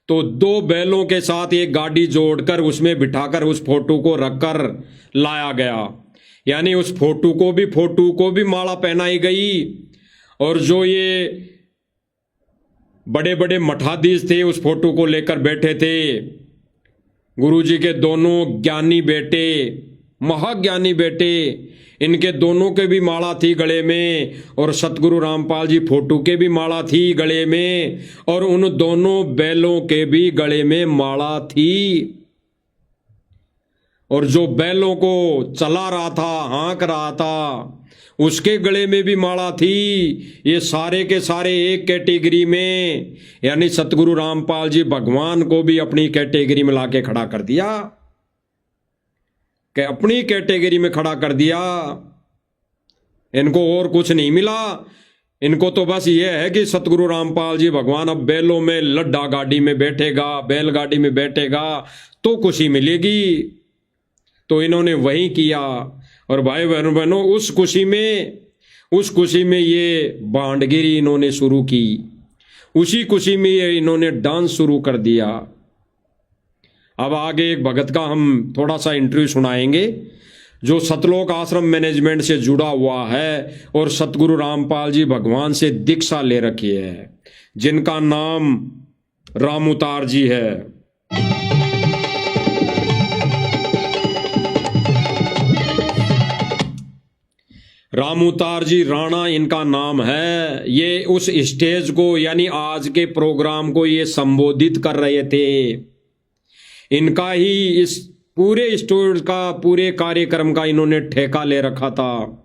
तो 2 बैलों के साथ एक गाड़ी जोड़कर उसमें बिठाकर उस फोटो को रखकर लाया गया। यानी उस फोटो को भी माला पहनाई गई। और जो ये बड़े बड़े मठाधीश थे उस फोटो को लेकर बैठे थे, गुरुजी के दोनों ज्ञानी बेटे, महाज्ञानी बेटे, इनके दोनों के भी माला थी गले में, और सतगुरु रामपाल जी फोटो के भी माला थी गले में, और उन दोनों बैलों के भी गले में माला थी। और जो बैलों को चला रहा था, हाँक रहा था, उसके गले में भी माला थी। ये सारे के सारे एक कैटेगरी में, यानी सतगुरु रामपाल जी भगवान को भी अपनी कैटेगरी में लाके खड़ा कर दिया, कि अपनी कैटेगरी में खड़ा कर दिया। इनको और कुछ नहीं मिला, इनको तो बस ये है कि सतगुरु रामपाल जी भगवान अब बैलों में लड्डा गाड़ी में बैठेगा, बैलगाड़ी में बैठेगा तो खुशी मिलेगी। तो इन्होंने वही किया। और भाई बहनों, उस खुशी में ये भांडगिरी इन्होंने शुरू की, उसी खुशी में ये इन्होंने डांस शुरू कर दिया। अब आगे एक भगत का हम थोड़ा सा इंटरव्यू सुनाएंगे जो सतलोक आश्रम मैनेजमेंट से जुड़ा हुआ है और सतगुरु रामपाल जी भगवान से दीक्षा ले रखी है, जिनका नाम रामउतार जी है। रामउतार जी राणा इनका नाम है। ये उस स्टेज को, यानी आज के प्रोग्राम को ये संबोधित कर रहे थे। इनका ही इस पूरे स्टेज का, पूरे कार्यक्रम का इन्होंने ठेका ले रखा था।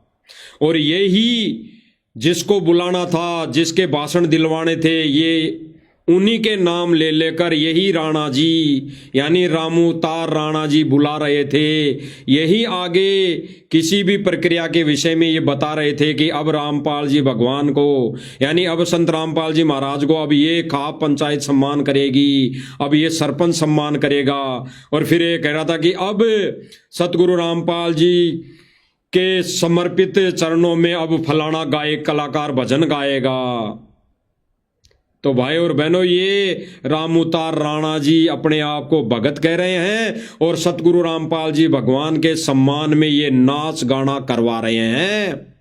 और यही जिसको बुलाना था, जिसके भाषण दिलवाने थे, ये उन्हीं के नाम ले लेकर यही राणा जी, यानी रामउतार राणा जी बुला रहे थे। यही आगे किसी भी प्रक्रिया के विषय में ये बता रहे थे कि अब रामपाल जी भगवान को, यानी अब संत रामपाल जी महाराज को अब ये खाप पंचायत सम्मान करेगी, अब ये सरपंच सम्मान करेगा। और फिर ये कह रहा था कि अब सतगुरु रामपाल जी के समर्पित चरणों में अब फलाना गायक कलाकार भजन गाएगा। तो भाई और बहनों, ये रामउतार राणा जी अपने आप को भगत कह रहे हैं और सतगुरु रामपाल जी भगवान के सम्मान में ये नाच गाना करवा रहे हैं।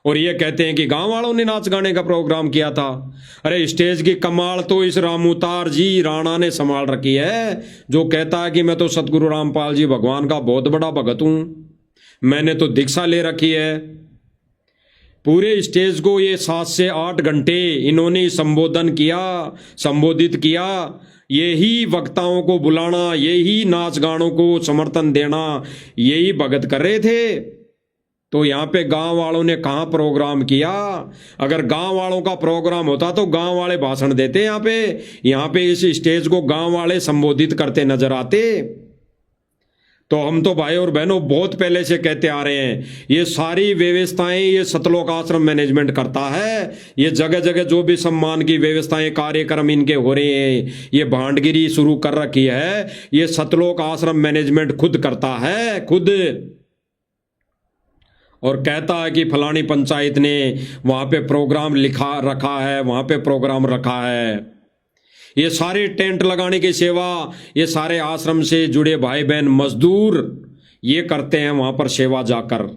और ये कहते हैं कि गांव वालों ने नाच गाने का प्रोग्राम किया था। अरे स्टेज की कमाल तो इस रामउतार जी राणा ने संभाल रखी है, जो कहता है कि मैं तो सतगुरु रामपाल जी भगवान का बहुत बड़ा भगत हूं, मैंने तो दीक्षा ले रखी है। पूरे स्टेज को ये 7 से 8 घंटे इन्होंने संबोधित किया। यही वक्ताओं को बुलाना, यही नाच गानों को समर्थन देना, यही भगत कर रहे थे। तो यहाँ पे गांव वालों ने कहाँ प्रोग्राम किया? अगर गांव वालों का प्रोग्राम होता तो गांव वाले भाषण देते। यहाँ पे इस स्टेज को गांव वाले संबोधित करते नजर आते। तो हम तो भाई और बहनों बहुत पहले से कहते आ रहे हैं, ये सारी व्यवस्थाएं ये सतलोक आश्रम मैनेजमेंट करता है। ये जगह जगह जो भी सम्मान की व्यवस्थाएं, कार्यक्रम इनके हो रहे हैं, ये भांडगिरी शुरू कर रखी है, ये सतलोक आश्रम मैनेजमेंट खुद करता है, खुद। और कहता है कि फलानी पंचायत ने वहां पे प्रोग्राम रखा है, वहां पे प्रोग्राम रखा है। ये सारे टेंट लगाने की सेवा ये सारे आश्रम से जुड़े भाई बहन मजदूर ये करते हैं वहां पर सेवा जाकर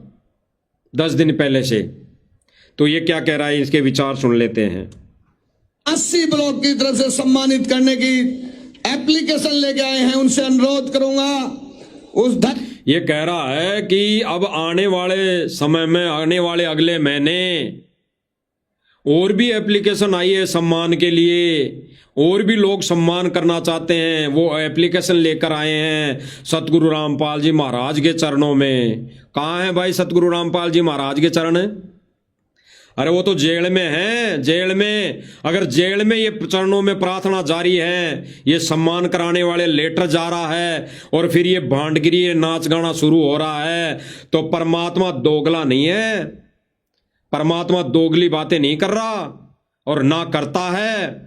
10 दिन पहले से। तो ये क्या कह रहा है, इसके विचार सुन लेते हैं। 80 ब्लॉक की तरफ से सम्मानित करने की एप्लीकेशन लेके आए हैं, उनसे अनुरोध करूंगा उस ये कह रहा है कि अब आने वाले समय में, आने वाले अगले महीने और भी एप्लीकेशन आई है सम्मान के लिए, और भी लोग सम्मान करना चाहते हैं, वो एप्लीकेशन लेकर आए हैं सतगुरु रामपाल जी महाराज के चरणों में। कहाँ है भाई सतगुरु रामपाल जी महाराज के चरण? अरे वो तो जेल में है, जेल में। अगर जेल में ये चरणों में प्रार्थना जारी है, ये सम्मान कराने वाले लेटर जा रहा है, और फिर ये भांडगिरी, ये नाच गाना शुरू हो रहा है, तो परमात्मा दोगला नहीं है। परमात्मा दोगली बातें नहीं कर रहा और ना करता है।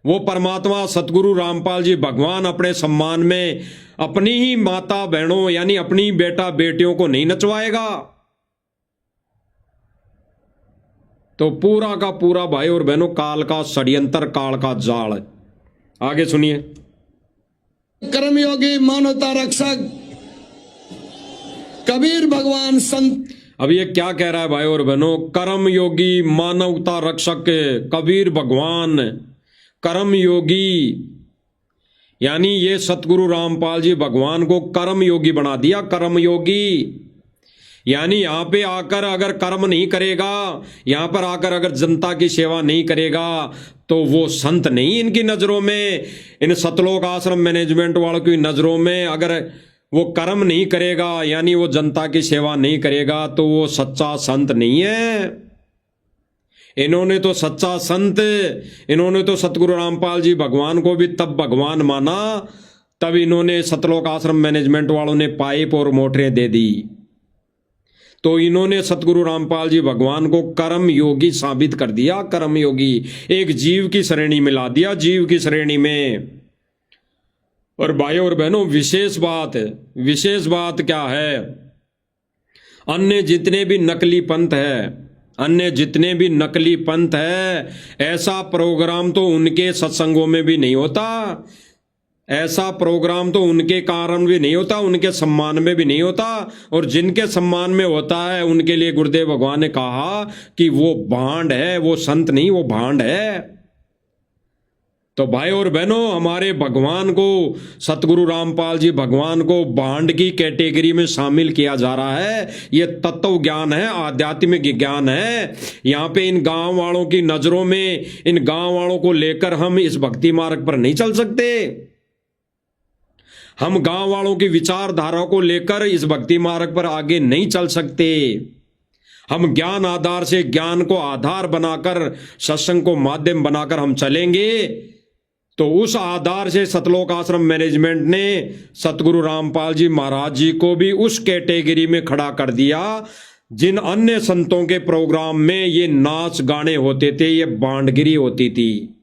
वो परमात्मा सतगुरु रामपाल जी भगवान अपने सम्मान में अपनी ही माता बहनों यानी अपनी बेटा बेटियों को नहीं नचवाएगा। तो पूरा का पूरा भाई और बहनों काल का षड्यंत्र, काल का जाल है। आगे सुनिए। कर्मयोगी मानवता रक्षक कबीर भगवान संत। अब ये क्या कह रहा है भाई और बहनों? कर्म योगी मानवता रक्षक कबीर भगवान, कर्म योगी यानी ये सतगुरु रामपाल जी भगवान को कर्म योगी बना दिया। कर्म योगी यानी यहां पे आकर अगर कर्म नहीं करेगा, यहां पर आकर अगर जनता की सेवा नहीं करेगा, तो वो संत नहीं इनकी नजरों में, इन सतलोक आश्रम मैनेजमेंट वालों की नजरों में। अगर वो कर्म नहीं करेगा यानी वो जनता की सेवा नहीं करेगा, तो वो सच्चा संत नहीं है। इन्होंने तो सच्चा संत, इन्होंने तो सतगुरु रामपाल जी भगवान को भी तब भगवान माना, तब इन्होंने सतलोक आश्रम मैनेजमेंट वालों ने पाइप और मोटरें दे दी। तो इन्होंने सतगुरु रामपाल जी भगवान को कर्म योगी साबित कर दिया। कर्म योगी एक जीव की श्रेणी में ला दिया, जीव की श्रेणी में। और भाई और बहनों विशेष बात क्या है? अन्य जितने भी नकली पंथ है, अन्य जितने भी नकली पंथ है, ऐसा प्रोग्राम तो उनके सत्संगों में भी नहीं होता, ऐसा प्रोग्राम तो उनके कारण भी नहीं होता, उनके सम्मान में भी नहीं होता। और जिनके सम्मान में होता है उनके लिए गुरुदेव भगवान ने कहा कि वो भांड है, वो संत नहीं, वो भांड है। तो भाई और बहनों हमारे भगवान को, सतगुरु रामपाल जी भगवान को भांड की कैटेगरी में शामिल किया जा रहा है। ये तत्व ज्ञान है, आध्यात्मिक ज्ञान है। यहाँ पे इन गांव वालों की नजरों में, इन गांव वालों को लेकर हम इस भक्ति मार्ग पर नहीं चल सकते। हम गांव वालों की विचारधारा को लेकर इस भक्ति मार्ग पर आगे नहीं चल सकते। हम ज्ञान आधार से, ज्ञान को आधार बनाकर, सत्संग को माध्यम बनाकर हम चलेंगे, तो उस आधार से सतलोक आश्रम मैनेजमेंट ने सतगुरु रामपाल जी महाराज जी को भी उस कैटेगरी में खड़ा कर दिया। जिन अन्य संतों के प्रोग्राम में ये नाच गाने होते थे, ये बांडगिरी होती थी,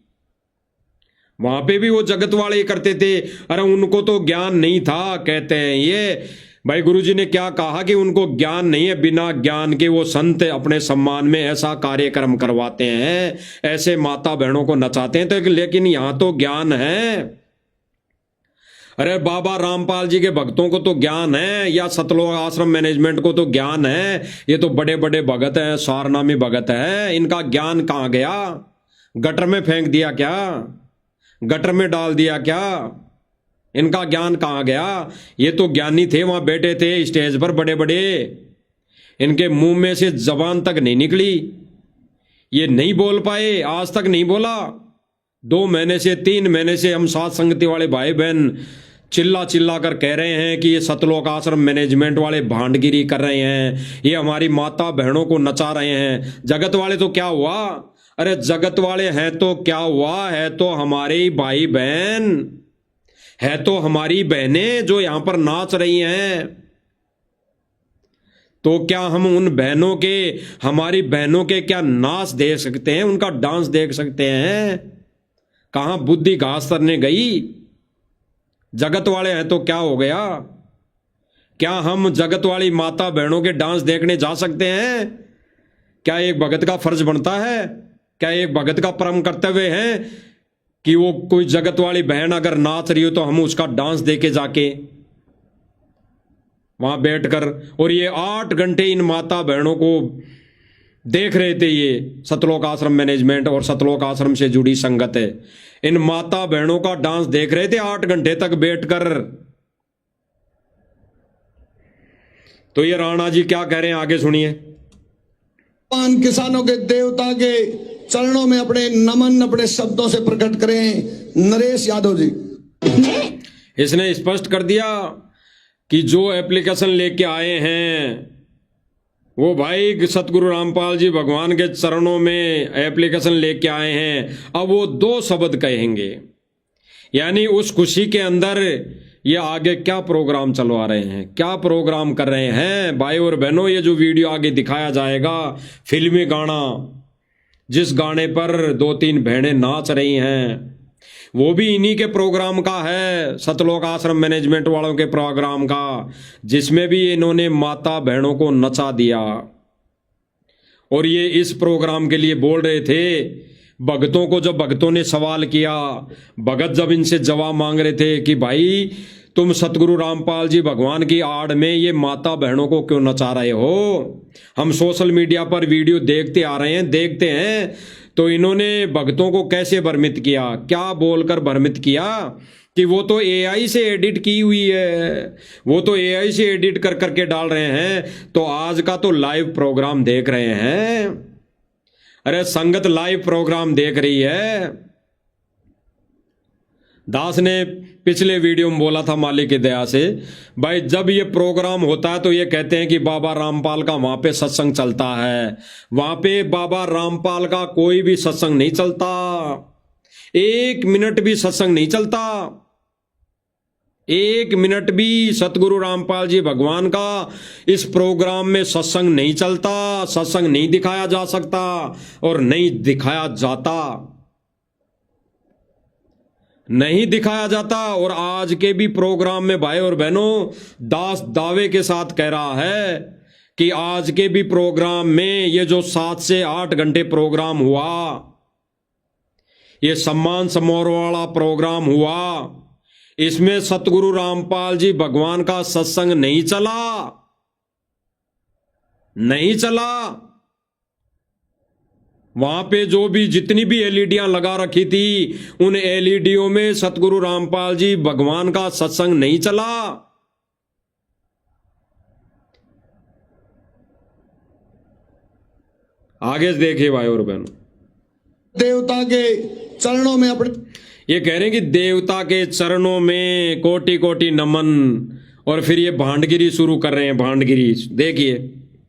वहां पे भी वो जगत वाले करते थे। अरे उनको तो ज्ञान नहीं था, कहते हैं ये भाई गुरुजी ने क्या कहा कि उनको ज्ञान नहीं है, बिना ज्ञान के वो संत अपने सम्मान में ऐसा कार्यक्रम करवाते हैं, ऐसे माता बहनों को नचाते हैं। तो लेकिन यहां तो ज्ञान है। अरे बाबा रामपाल जी के भक्तों को तो ज्ञान है, या सतलोक आश्रम मैनेजमेंट को तो ज्ञान है। ये तो बड़े बड़े भगत हैं, सारनामी भगत है, इनका ज्ञान कहां गया? गटर में फेंक दिया क्या? गटर में डाल दिया क्या? इनका ज्ञान कहां गया? ये तो ज्ञानी थे, वहां बैठे थे स्टेज पर बड़े बड़े, इनके मुंह में से जबान तक नहीं निकली, ये नहीं बोल पाए, आज तक नहीं बोला। 2 महीने से 3 महीने से हम साथ संगति वाले भाई बहन चिल्ला चिल्ला कर कह रहे हैं कि ये सतलोक आश्रम मैनेजमेंट वाले भांडगिरी कर रहे हैं, ये हमारी माता बहनों को नचा रहे हैं। जगत वाले तो क्या हुआ? अरे जगत वाले हैं तो क्या हुआ? है तो हमारे ही भाई बहन, है तो हमारी बहनें जो यहां पर नाच रही हैं। तो क्या हम उन बहनों के, हमारी बहनों के क्या नाच देख सकते हैं, उनका डांस देख सकते हैं? कहां बुद्धि घास करने गई? जगत वाले हैं तो क्या हो गया? क्या हम जगत वाली माता बहनों के डांस देखने जा सकते हैं? क्या एक भगत का फर्ज बनता है? क्या एक भगत का परम कर्तव्य है कि वो कोई जगत वाली बहन अगर नाच रही हो तो हम उसका डांस देखे जाके वहां बैठकर? और ये 8 घंटे इन माता बहनों को देख रहे थे, ये सतलोक आश्रम मैनेजमेंट और सतलोक आश्रम से जुड़ी संगत है, इन माता बहनों का डांस देख रहे थे 8 घंटे तक बैठकर। तो ये राणा जी क्या कह रहे हैं, आगे सुनिए। किसानों के देवता के चरणों में अपने नमन अपने शब्दों से प्रकट करें। नरेश यादव जी, इसने स्पष्ट कर दिया कि जो एप्लीकेशन लेके आए हैं वो भाई सतगुरु रामपाल जी भगवान के चरणों में एप्लीकेशन लेके आए हैं, अब वो 2 शब्द कहेंगे, यानी उस खुशी के अंदर ये आगे क्या प्रोग्राम चलवा रहे हैं, क्या प्रोग्राम कर रहे हैं। भाई और बहनों, ये जो वीडियो आगे दिखाया जाएगा, फिल्मी गाना, जिस गाने पर 2-3 बहनें नाच रही हैं, वो भी इन्हीं के प्रोग्राम का है, सतलोक आश्रम मैनेजमेंट वालों के प्रोग्राम का, जिसमें भी इन्होंने माता बहनों को नचा दिया। और ये इस प्रोग्राम के लिए बोल रहे थे भगतों को, जब भगतों ने सवाल किया, भगत जब इनसे जवाब मांग रहे थे कि भाई तुम सतगुरु रामपाल जी भगवान की आड़ में ये माता बहनों को क्यों नचा रहे हो, हम सोशल मीडिया पर वीडियो देखते आ रहे हैं, देखते हैं, तो इन्होंने भक्तों को कैसे भ्रमित किया, क्या बोलकर भ्रमित किया कि वो तो एआई से एडिट की हुई है, वो तो एआई से एडिट कर करके डाल रहे हैं, तो आज का तो लाइव प्रोग्राम देख रहे हैं। अरे संगत लाइव प्रोग्राम देख रही है। दास ने पिछले वीडियो में बोला था मालिक की दया से, भाई जब ये प्रोग्राम होता है तो ये कहते हैं कि बाबा रामपाल का वहां पे सत्संग चलता है, वहां पे बाबा रामपाल का कोई भी सत्संग नहीं चलता, 1 मिनट भी सत्संग नहीं चलता, 1 मिनट भी सतगुरु रामपाल जी भगवान का इस प्रोग्राम में सत्संग नहीं चलता, सत्संग नहीं दिखाया जा सकता और नहीं दिखाया जाता, नहीं दिखाया जाता। और आज के भी प्रोग्राम में भाई और बहनों, दास दावे के साथ कह रहा है कि आज के भी प्रोग्राम में ये जो 7 से 8 घंटे प्रोग्राम हुआ, ये सम्मान समारोह वाला प्रोग्राम हुआ, इसमें सतगुरु रामपाल जी भगवान का सत्संग नहीं चला, नहीं चला। वहां पे जो भी जितनी भी एलईडियां लगा रखी थी, उन एलईडियों में सतगुरु रामपाल जी भगवान का सत्संग नहीं चला। आगे देखिए भाई और बहनों, देवता के चरणों में अपने, ये कह रहे हैं कि देवता के चरणों में कोटि कोटि नमन, और फिर ये भांडगिरी शुरू कर रहे हैं, भांडगिरी देखिए।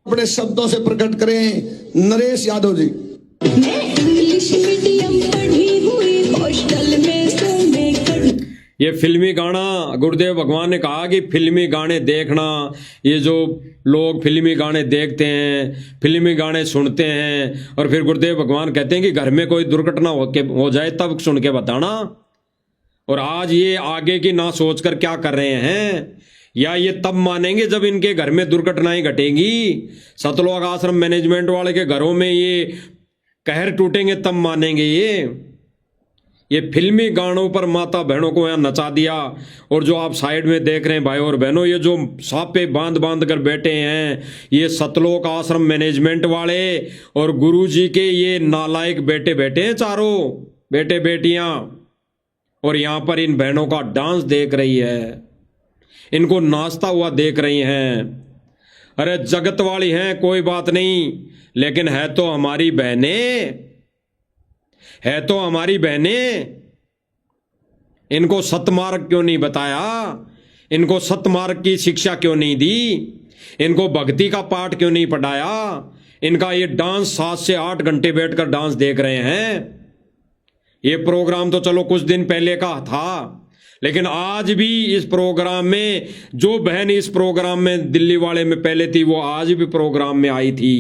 अपने शब्दों से प्रकट करें नरेश यादव जी। मैं इंग्लिश मीडियम पढ़ी हुई, हॉस्टल में से मैं ये फिल्मी गाना, गुरुदेव भगवान ने कहा कि फिल्मी गाने देखना, ये जो लोग फिल्मी गाने देखते हैं, फिल्मी गाने सुनते हैं, और फिर गुरुदेव भगवान कहते हैं कि घर में कोई दुर्घटना हो जाए तब सुन के बताना। और आज ये आगे की ना सोचकर क्या कर रहे हैं, या ये तब मानेंगे जब इनके घर में दुर्घटनाएं घटेंगी। सतलोक आश्रम मैनेजमेंट वाले के घरों में ये कहर टूटेंगे तब मानेंगे। ये फिल्मी गानों पर माता बहनों को यहाँ नचा दिया। और जो आप साइड में देख रहे हैं भाई और बहनों, ये जो सापे बांध बांध कर बैठे हैं, ये सतलोक आश्रम मैनेजमेंट वाले और गुरुजी के ये नालायक बेटे बैठे हैं, चारों बेटे बेटियां, और यहाँ पर इन बहनों का डांस देख रही है, इनको नाचता हुआ देख रही हैं। अरे जगत वाली हैं कोई बात नहीं, लेकिन है तो हमारी बहनें, है तो हमारी बहनें। इनको सतमार्ग क्यों नहीं बताया, इनको सतमार्ग की शिक्षा क्यों नहीं दी, इनको भक्ति का पाठ क्यों नहीं पढ़ाया। इनका ये डांस 7 से 8 घंटे बैठकर डांस देख रहे हैं। ये प्रोग्राम तो चलो कुछ दिन पहले का था, लेकिन आज भी इस प्रोग्राम में जो बहन इस प्रोग्राम में दिल्ली वाले में पहले थी, वो आज भी प्रोग्राम में आई थी,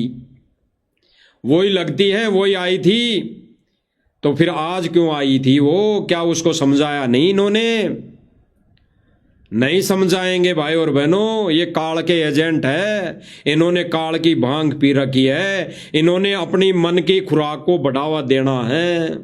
वही लगती है, वही आई थी। तो फिर आज क्यों आई थी वो, क्या उसको समझाया नहीं इन्होंने? नहीं समझाएंगे भाई और बहनों। ये काल के एजेंट है, इन्होंने काल की भांग पी रखी है, इन्होंने अपनी मन की खुराक को बढ़ावा देना है।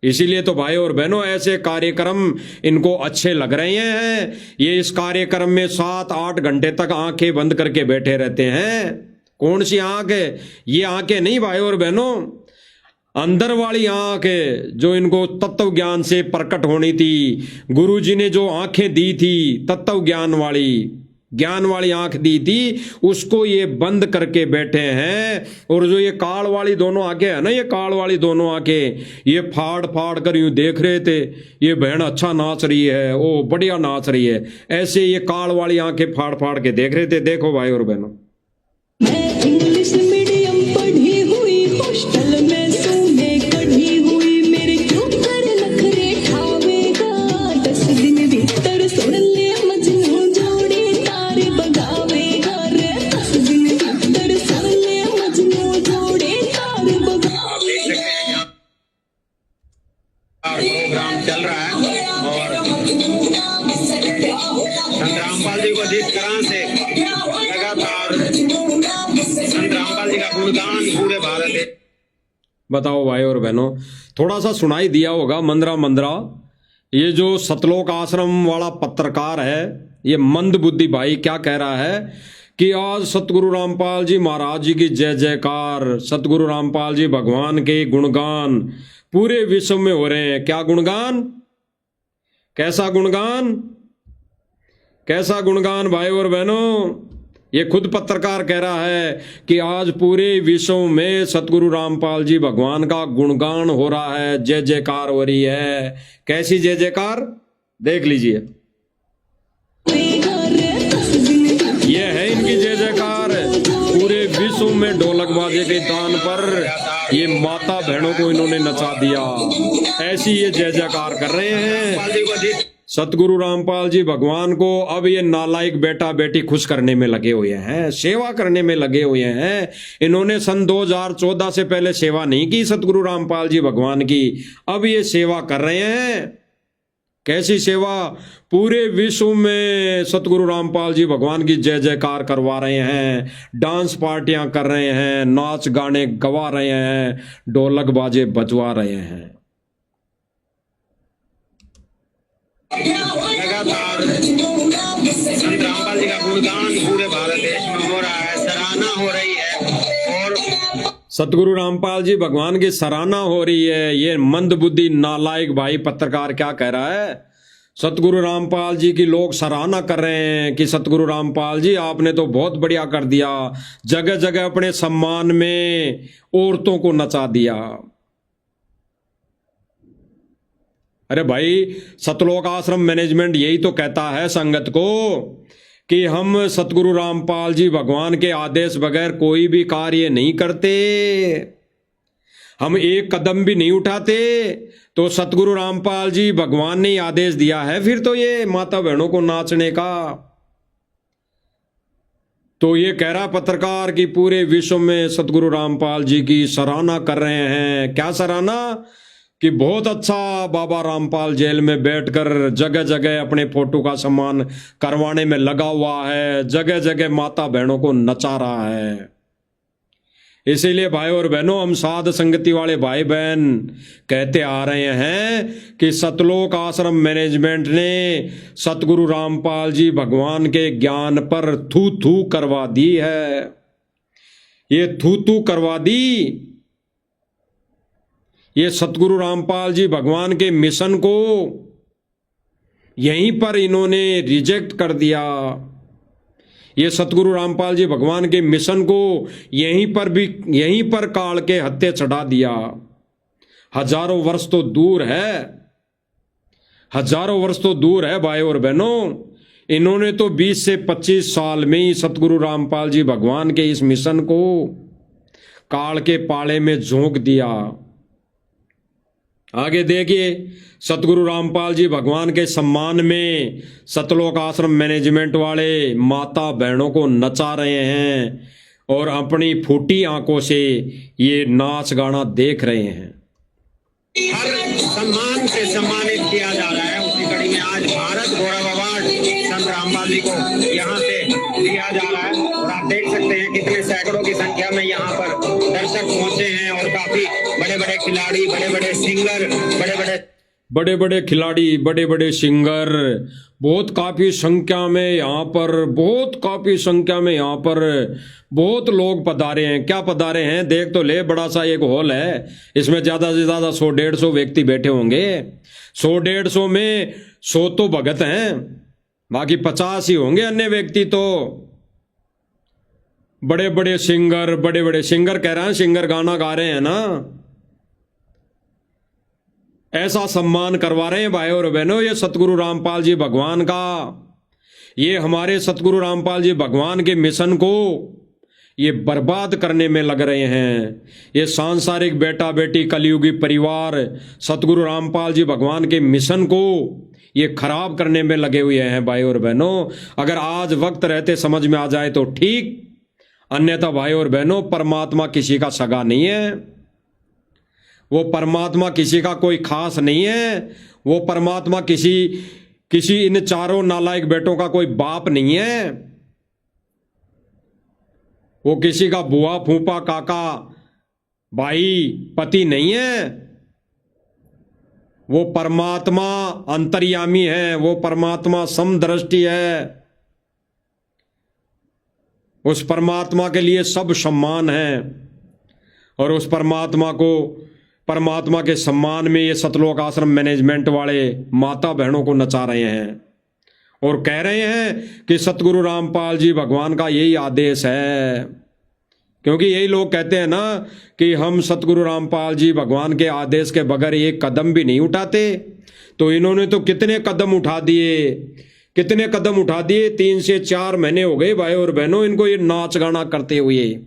इसीलिए तो भाई और बहनों ऐसे कार्यक्रम इनको अच्छे लग रहे हैं। ये इस कार्यक्रम में 7-8 घंटे तक आंखें बंद करके बैठे रहते हैं। कौन सी आंख है? ये आंखें नहीं भाई और बहनों, अंदर वाली आंख जो इनको तत्व ज्ञान से प्रकट होनी थी। गुरुजी ने जो आंखें दी थी, तत्व ज्ञान वाली आंख दी थी, उसको ये बंद करके बैठे हैं। और जो ये काल वाली दोनों आंखें है ना, ये काल वाली दोनों आंखें, ये फाड़ फाड़ कर यूं देख रहे थे, ये बहन अच्छा नाच रही है, ओ बढ़िया नाच रही है, ऐसे ये काल वाली आंखें फाड़ फाड़ के देख रहे थे। देखो भाई और बहनों, मैं इंग्लिश मीडियम पढ़ी हुई, हॉस्टल में सोने कढ़ी हुई, मेरे क्यों कर नखरे ठावेगा, 10 दिन भीतर सुन ले मजनू जोड़ी तार बगावेगा रे, 10 दिन भीतर सुन ले मजनू जोड़ी तार बगावेगा। प्रोग्राम चल रहा है और संत रामपाल जी को जिस तरह से लगातार संत रामपाल जी का गुणगान पूरे भारत देश। बताओ भाई और बहनों, थोड़ा सा सुनाई दिया होगा मंदरा मंदरा। ये जो सतलोक आश्रम वाला पत्रकार है, ये मंद बुद्धि भाई क्या कह रहा है कि आज सतगुरु रामपाल जी महाराज जी की जय जयकार, सतगुरु रामपाल जी भगवान के गुणगान पूरे विश्व में हो रहे हैं। क्या गुणगान, कैसा गुणगान, कैसा गुणगान भाई और बहनों। ये खुद पत्रकार कह रहा है कि आज पूरे विश्व में सतगुरु रामपाल जी भगवान का गुणगान हो रहा है, जय जयकार हो रही है। कैसी जय जयकार, देख लीजिए, ये है इनकी जय जयकार। पूरे विश्व में ढोलक बाजे के तान पर ये माता बहनों को इन्होंने नचा दिया। ऐसी ये जय जयकार कर रहे हैं सतगुरु रामपाल जी भगवान को। अब ये नालायक बेटा बेटी खुश करने में लगे हुए हैं, सेवा करने में लगे हुए हैं। इन्होंने सन 2014 से पहले सेवा नहीं की सतगुरु रामपाल जी भगवान की, अब ये सेवा कर रहे हैं। कैसी सेवा, पूरे विश्व में सतगुरु रामपाल जी भगवान की जय जयकार करवा रहे हैं, डांस पार्टियां कर रहे हैं, नाच गाने गवा रहे हैं, ढोलक बाजे बजवा रहे हैं। लगातार संत रामपाल जी का गुणगान पूरे भारत देश में हो रहा है, सराहना हो रही है और सतगुरु रामपाल जी भगवान की सराहना हो रही है। ये मंद बुद्धि नालायक भाई पत्रकार क्या कह रहा है, सतगुरु रामपाल जी की लोग सराहना कर रहे हैं कि सतगुरु रामपाल जी आपने तो बहुत बढ़िया कर दिया, जगह जगह अपने सम्मान में औरतों को नचा दिया। अरे भाई, सतलोक आश्रम मैनेजमेंट यही तो कहता है संगत को कि हम सतगुरु रामपाल जी भगवान के आदेश बगैर कोई भी कार्य नहीं करते, हम एक कदम भी नहीं उठाते। तो सतगुरु रामपाल जी भगवान ने आदेश दिया है, फिर तो ये माता बहनों को नाचने का। तो ये कह रहा पत्रकार कि पूरे विश्व में सतगुरु रामपाल जी की सराहना कर रहे हैं। क्या सराहना, कि बहुत अच्छा बाबा रामपाल जेल में बैठकर जगह जगह अपने फोटो का सम्मान करवाने में लगा हुआ है, जगह जगह माता बहनों को नचा रहा है। इसीलिए भाई और बहनों, हम साध संगति वाले भाई बहन कहते आ रहे हैं कि सतलोक आश्रम मैनेजमेंट ने सतगुरु रामपाल जी भगवान के ज्ञान पर थू थू करवा दी है। ये थू थू करवा दी, ये सतगुरु रामपाल जी भगवान के मिशन को यहीं पर इन्होंने रिजेक्ट कर दिया। ये सतगुरु रामपाल जी भगवान के मिशन को यहीं पर काल के हत्थे चढ़ा दिया। हजारों वर्ष तो दूर है, हजारों वर्ष तो दूर है भाई और बहनों। इन्होंने तो 20 से 25 साल में ही सतगुरु रामपाल जी भगवान के इस मिशन को काल के पाले में झोंक दिया। आगे देखिए, सतगुरु रामपाल जी भगवान के सम्मान में सतलोक आश्रम मैनेजमेंट वाले माता बहनों को नचा रहे हैं और अपनी फूटी आंखों से ये नाच गाना देख रहे हैं। हर सम्मान से सम्मानित किया जा रहा है। उसी कड़ी में आज भारत गौरव अवार्ड संत रामपाल जी को यहाँ से दिया जा रहा है और आप देख सकते हैं कितने सैकड़ों की संख्या में यहाँ पर दर्शक पहुंचे हैं और काफी बड़े बड़े खिलाड़ी, बड़े बड़े सिंगर, बड़े बड़े खिलाड़ी, बड़े बड़े सिंगर, बहुत काफी संख्या में यहाँ पर, बहुत काफी संख्या में यहाँ पर बहुत लोग पधारे हैं। क्या पधारे हैं, देख तो ले, बड़ा सा एक हॉल है, इसमें ज्यादा से ज्यादा 100-150 व्यक्ति बैठे होंगे। 100-150 में 100 तो भगत हैं, बाकी 50 ही होंगे अन्य व्यक्ति। तो बड़े बड़े सिंगर कह रहे हैं, सिंगर गाना गा रहे हैं ना, ऐसा सम्मान करवा रहे हैं भाई और बहनों। ये सतगुरु रामपाल जी भगवान का, ये हमारे सतगुरु रामपाल जी भगवान के मिशन को ये बर्बाद करने में लग रहे हैं। ये सांसारिक बेटा बेटी कलयुगी परिवार सतगुरु रामपाल जी भगवान के मिशन को ये खराब करने में लगे हुए हैं भाई और बहनों। अगर आज वक्त रहते समझ में आ जाए तो ठीक, अन्यथा भाई और बहनों परमात्मा किसी का सगा नहीं है, वो परमात्मा किसी का कोई खास नहीं है, वो परमात्मा किसी इन चारों नालायक बेटों का कोई बाप नहीं है, वो किसी का बुआ फूफा काका भाई पति नहीं है। वो परमात्मा अंतर्यामी है, वो परमात्मा समदृष्टि है। उस परमात्मा के लिए सब सम्मान है और उस परमात्मा के सम्मान में ये सतलोक आश्रम मैनेजमेंट वाले माता बहनों को नचा रहे हैं और कह रहे हैं कि सतगुरु रामपाल जी भगवान का यही आदेश है। क्योंकि यही लोग कहते हैं ना कि हम सतगुरु रामपाल जी भगवान के आदेश के बगैर एक कदम भी नहीं उठाते। तो इन्होंने तो कितने कदम उठा दिए, 3 से 4 महीने हो गए भाई और बहनों इनको ये नाच गाना करते हुए,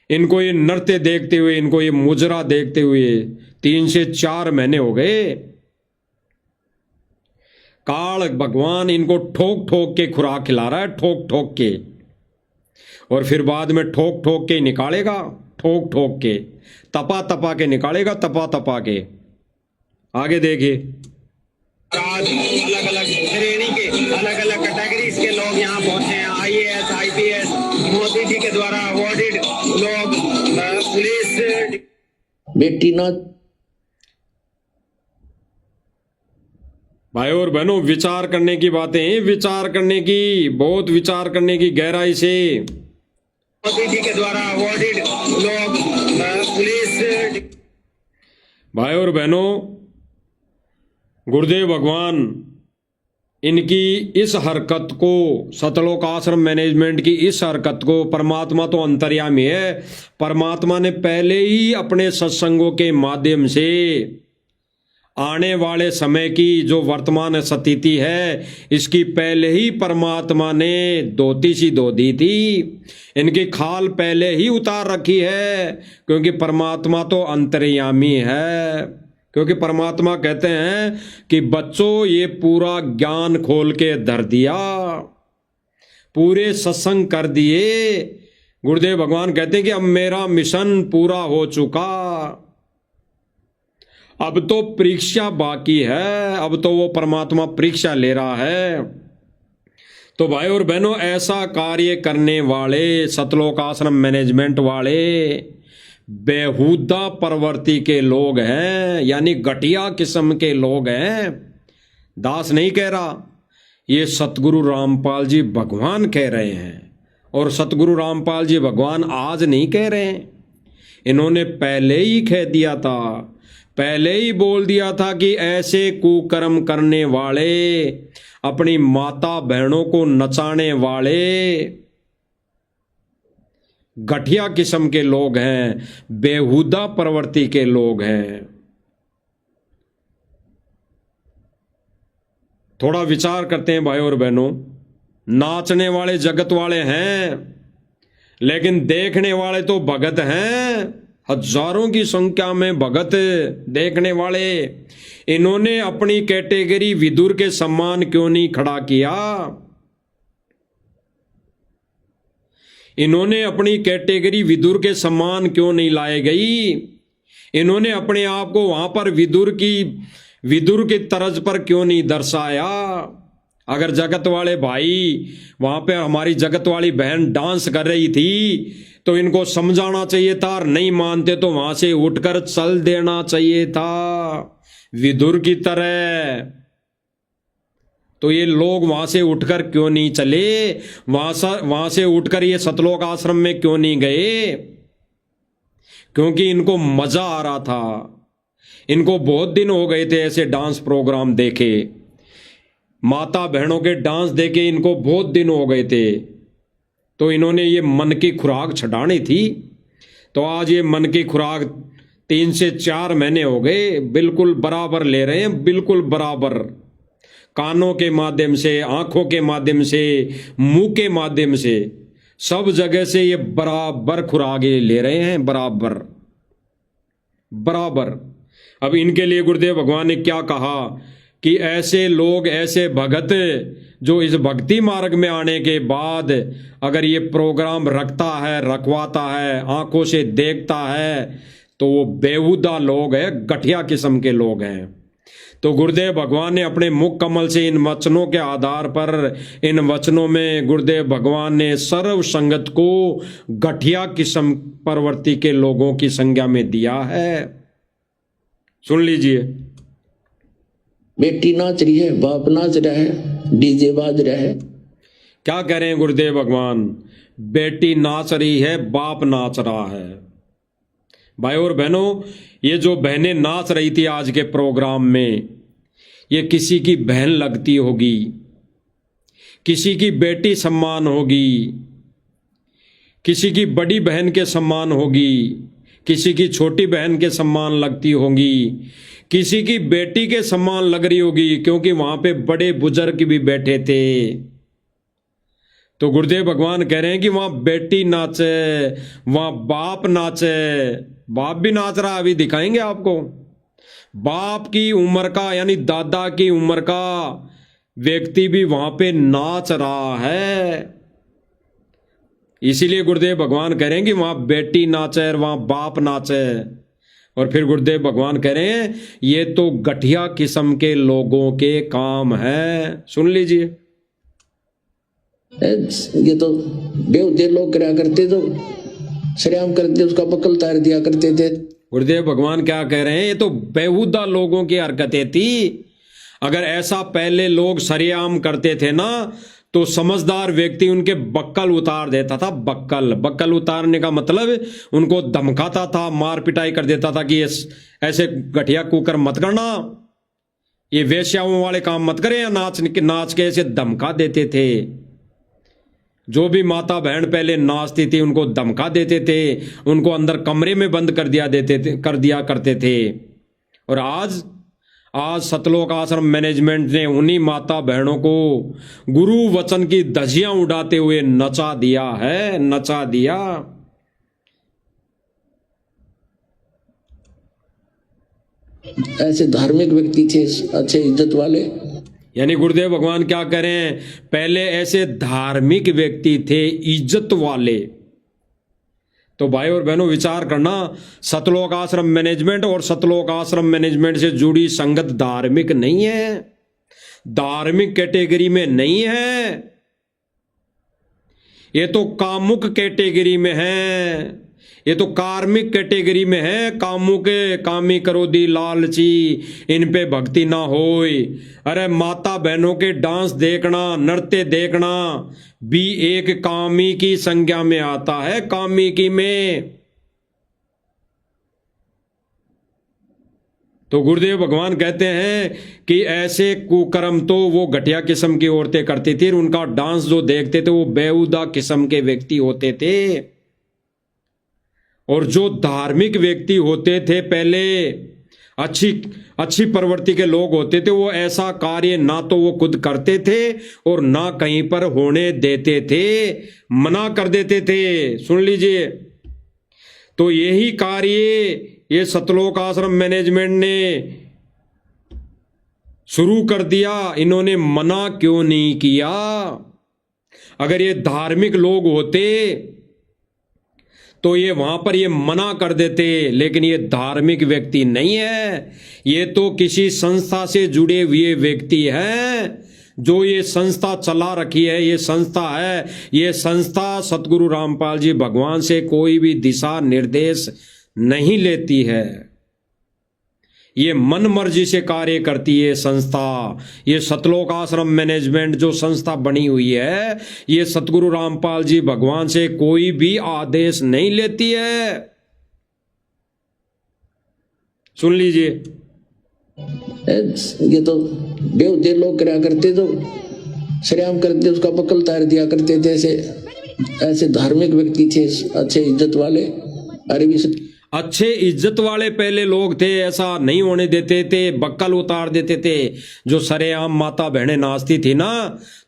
इनको ये नृत्य देखते हुए, इनको ये मुजरा देखते हुए 3 से 4 महीने हो गए। काल भगवान इनको ठोक ठोक के खुराक खिला रहा है, ठोक ठोक के, और फिर बाद में ठोक ठोक के निकालेगा, ठोक ठोक के तपा तपा के निकालेगा, तपा तपा के। आगे देखिए, अलग अलग श्रेणी के अलग अलग कैटेगरीज के लोग यहाँ पहुंचे हैं। IAS IPS मोदी जी के द्वारा अवॉर्डेड लोग, पुलिस, बेटी ना। भाई और बहनों विचार करने की बातें, विचार करने की, बहुत विचार करने की गहराई से। मोदी जी के द्वारा अवॉर्डेड लोग, पुलिस। भाई और बहनों गुरुदेव भगवान इनकी इस हरकत को, सतलोक आश्रम मैनेजमेंट की इस हरकत को, परमात्मा तो अंतर्यामी है, परमात्मा ने पहले ही अपने सत्संगों के माध्यम से आने वाले समय की जो वर्तमान स्थिति है इसकी पहले ही परमात्मा ने धोती सी धो दी थी, इनकी खाल पहले ही उतार रखी है। क्योंकि परमात्मा तो अंतर्यामी है। क्योंकि परमात्मा कहते हैं कि बच्चों ये पूरा ज्ञान खोल के धर दिया, पूरे सत्संग कर दिए। गुरुदेव भगवान कहते हैं कि अब मेरा मिशन पूरा हो चुका, अब तो परीक्षा बाकी है, अब तो वो परमात्मा परीक्षा ले रहा है। तो भाई और बहनों ऐसा कार्य करने वाले सतलोक आश्रम मैनेजमेंट वाले बेहुदा प्रवृत्ति के लोग हैं, यानी घटिया किस्म के लोग हैं। दास नहीं कह रहा, ये सतगुरु रामपाल जी भगवान कह रहे हैं। और सतगुरु रामपाल जी भगवान आज नहीं कह रहे हैं, इन्होंने पहले ही कह दिया था, पहले ही बोल दिया था कि ऐसे कुकर्म करने वाले, अपनी माता बहनों को नचाने वाले घटिया किस्म के लोग हैं, बेहुदा प्रवृत्ति के लोग हैं। थोड़ा विचार करते हैं भाई और बहनों, नाचने वाले जगत वाले हैं लेकिन देखने वाले तो भगत हैं, हजारों की संख्या में भगत देखने वाले। इन्होंने अपनी कैटेगरी विदुर के सम्मान क्यों नहीं खड़ा किया? इन्होंने अपनी कैटेगरी विदुर के सम्मान क्यों नहीं लाए गई? इन्होंने अपने आप को वहां पर विदुर की तर्ज पर क्यों नहीं दर्शाया? अगर जगत वाले भाई वहां पे हमारी जगत वाली बहन डांस कर रही थी तो इनको समझाना चाहिए था, और नहीं मानते तो वहां से उठकर चल देना चाहिए था विदुर की तरह। तो ये लोग वहां से उठकर क्यों नहीं चले? वहां से उठकर ये सतलोक आश्रम में क्यों नहीं गए? क्योंकि इनको मजा आ रहा था। इनको बहुत दिन हो गए थे ऐसे डांस प्रोग्राम देखे, माता बहनों के डांस देखे इनको बहुत दिन हो गए थे। तो इन्होंने ये मन की खुराक छड़ानी थी। तो आज ये मन की खुराक 3 से 4 महीने हो गए बिल्कुल बराबर ले रहे हैं, बिल्कुल बराबर, कानों के माध्यम से, आंखों के माध्यम से, मुंह के माध्यम से। सब जगह से ये बराबर खुराकें ले रहे हैं, बराबर बराबर। अब इनके लिए गुरुदेव भगवान ने क्या कहा कि ऐसे लोग, ऐसे भगत जो इस भक्ति मार्ग में आने के बाद अगर ये प्रोग्राम रखता है, रखवाता है, आंखों से देखता है, तो वो बेहुदा लोग हैं, घटिया किस्म के लोग हैं। तो गुरुदेव भगवान ने अपने मुख कमल से इन वचनों के आधार पर, इन वचनों में गुरुदेव भगवान ने सर्व संगत को घटिया किस्म प्रवृत्ति के लोगों की संज्ञा में दिया है। सुन लीजिए। बेटी नाच रही है, बाप नाच रहा है, डीजे बाज रहा है। क्या कह रहे हैं गुरुदेव भगवान? बेटी नाच रही है, बाप नाच रहा है। भाई और बहनों, ये जो बहनें नाच रही थी आज के प्रोग्राम में, ये किसी की बहन लगती होगी, किसी की बेटी सम्मान होगी, किसी की बड़ी बहन के सम्मान होगी, किसी की छोटी बहन के सम्मान लगती होगी, किसी की बेटी के सम्मान लग रही होगी, क्योंकि वहां पे बड़े बुजुर्ग भी बैठे थे। तो गुरुदेव भगवान कह रहे हैं कि वहां बेटी नाचे, वहां बाप नाचे। बाप भी नाच रहा, अभी दिखाएंगे आपको। बाप की उम्र का, यानी दादा की उम्र का व्यक्ति भी वहां पे नाच रहा है। इसीलिए गुरुदेव भगवान कह रहे हैं कि वहां बेटी नाचे और वहां बाप नाचे। और फिर गुरुदेव भगवान कह रहे हैं ये तो घटिया किस्म के लोगों के काम है। सुन लीजिए। ये तो बेहुदे लोग करा करते, तो सरेआम करते, उसका बकल तार दिया करते थे। गुरुदेव भगवान क्या कह रहे हैं? ये तो बेहुदा लोगों की हरकतें थी। अगर ऐसा पहले लोग सरेआम करते थे ना, तो समझदार व्यक्ति उनके बक्कल उतार देता था। बक्कल उतारने का मतलब उनको धमकाता था, मार पिटाई कर देता था कि ऐसे घटिया कुकर्म मत करना, ये वेश्याओं वाले काम मत करें, या नाच के ऐसे धमका देते थे। जो भी माता बहन पहले नाचती थी उनको धमका देते थे, उनको अंदर कमरे में बंद कर दिया करते थे। और आज सतलोक आश्रम मैनेजमेंट ने उन्हीं माता बहनों को गुरु वचन की धज्जियां उड़ाते हुए नचा दिया है, नचा दिया। ऐसे धार्मिक व्यक्ति थे, अच्छे इज्जत वाले। यानी गुरुदेव भगवान क्या कह रहे हैं? पहले ऐसे धार्मिक व्यक्ति थे, इज्जत वाले। तो भाई और बहनों विचार करना, सतलोक आश्रम मैनेजमेंट और सतलोक आश्रम मैनेजमेंट से जुड़ी संगत धार्मिक नहीं है, धार्मिक कैटेगरी में नहीं है। ये तो कामुक कैटेगरी में है, ये तो कार्मिक कैटेगरी में है। कामी क्रोधी लालची, इन पे भक्ति ना होई। अरे माता बहनों के डांस देखना, नृत्य देखना भी एक कामी की संज्ञा में आता है, कामी की में। तो गुरुदेव भगवान कहते हैं कि ऐसे कुकर्म तो वो घटिया किस्म की औरतें करती थी, उनका डांस जो देखते थे वो बेहुदा किस्म के व्यक्ति होते थे। और जो धार्मिक व्यक्ति होते थे पहले, अच्छी प्रवृत्ति के लोग होते थे, वो ऐसा कार्य ना तो वो खुद करते थे और ना कहीं पर होने देते थे, मना कर देते थे। सुन लीजिए। तो यही कार्य ये सतलोक आश्रम मैनेजमेंट ने शुरू कर दिया। इन्होंने मना क्यों नहीं किया? अगर ये धार्मिक लोग होते तो ये वहां पर ये मना कर देते, लेकिन ये धार्मिक व्यक्ति नहीं है। ये तो किसी संस्था से जुड़े हुए व्यक्ति हैं, जो ये संस्था चला रखी है। ये संस्था सतगुरु रामपाल जी भगवान से कोई भी दिशा निर्देश नहीं लेती है। ये मन मर्जी से कार्य करती है संस्था। ये सतलोक आश्रम मैनेजमेंट जो संस्था बनी हुई है, ये सतगुरु रामपाल जी भगवान से कोई भी आदेश नहीं लेती है। सुन लीजिए। ये तो बेहुदे लोग करा करते, तो सरेआम करते, उसका बकल तार दिया करते थे। ऐसे धार्मिक व्यक्ति थे, अच्छे इज्जत वाले। अरे अच्छे इज्जत वाले पहले लोग थे, ऐसा नहीं होने देते थे, बक्कल उतार देते थे। जो सरेआम माता बहनें नाचती थी ना,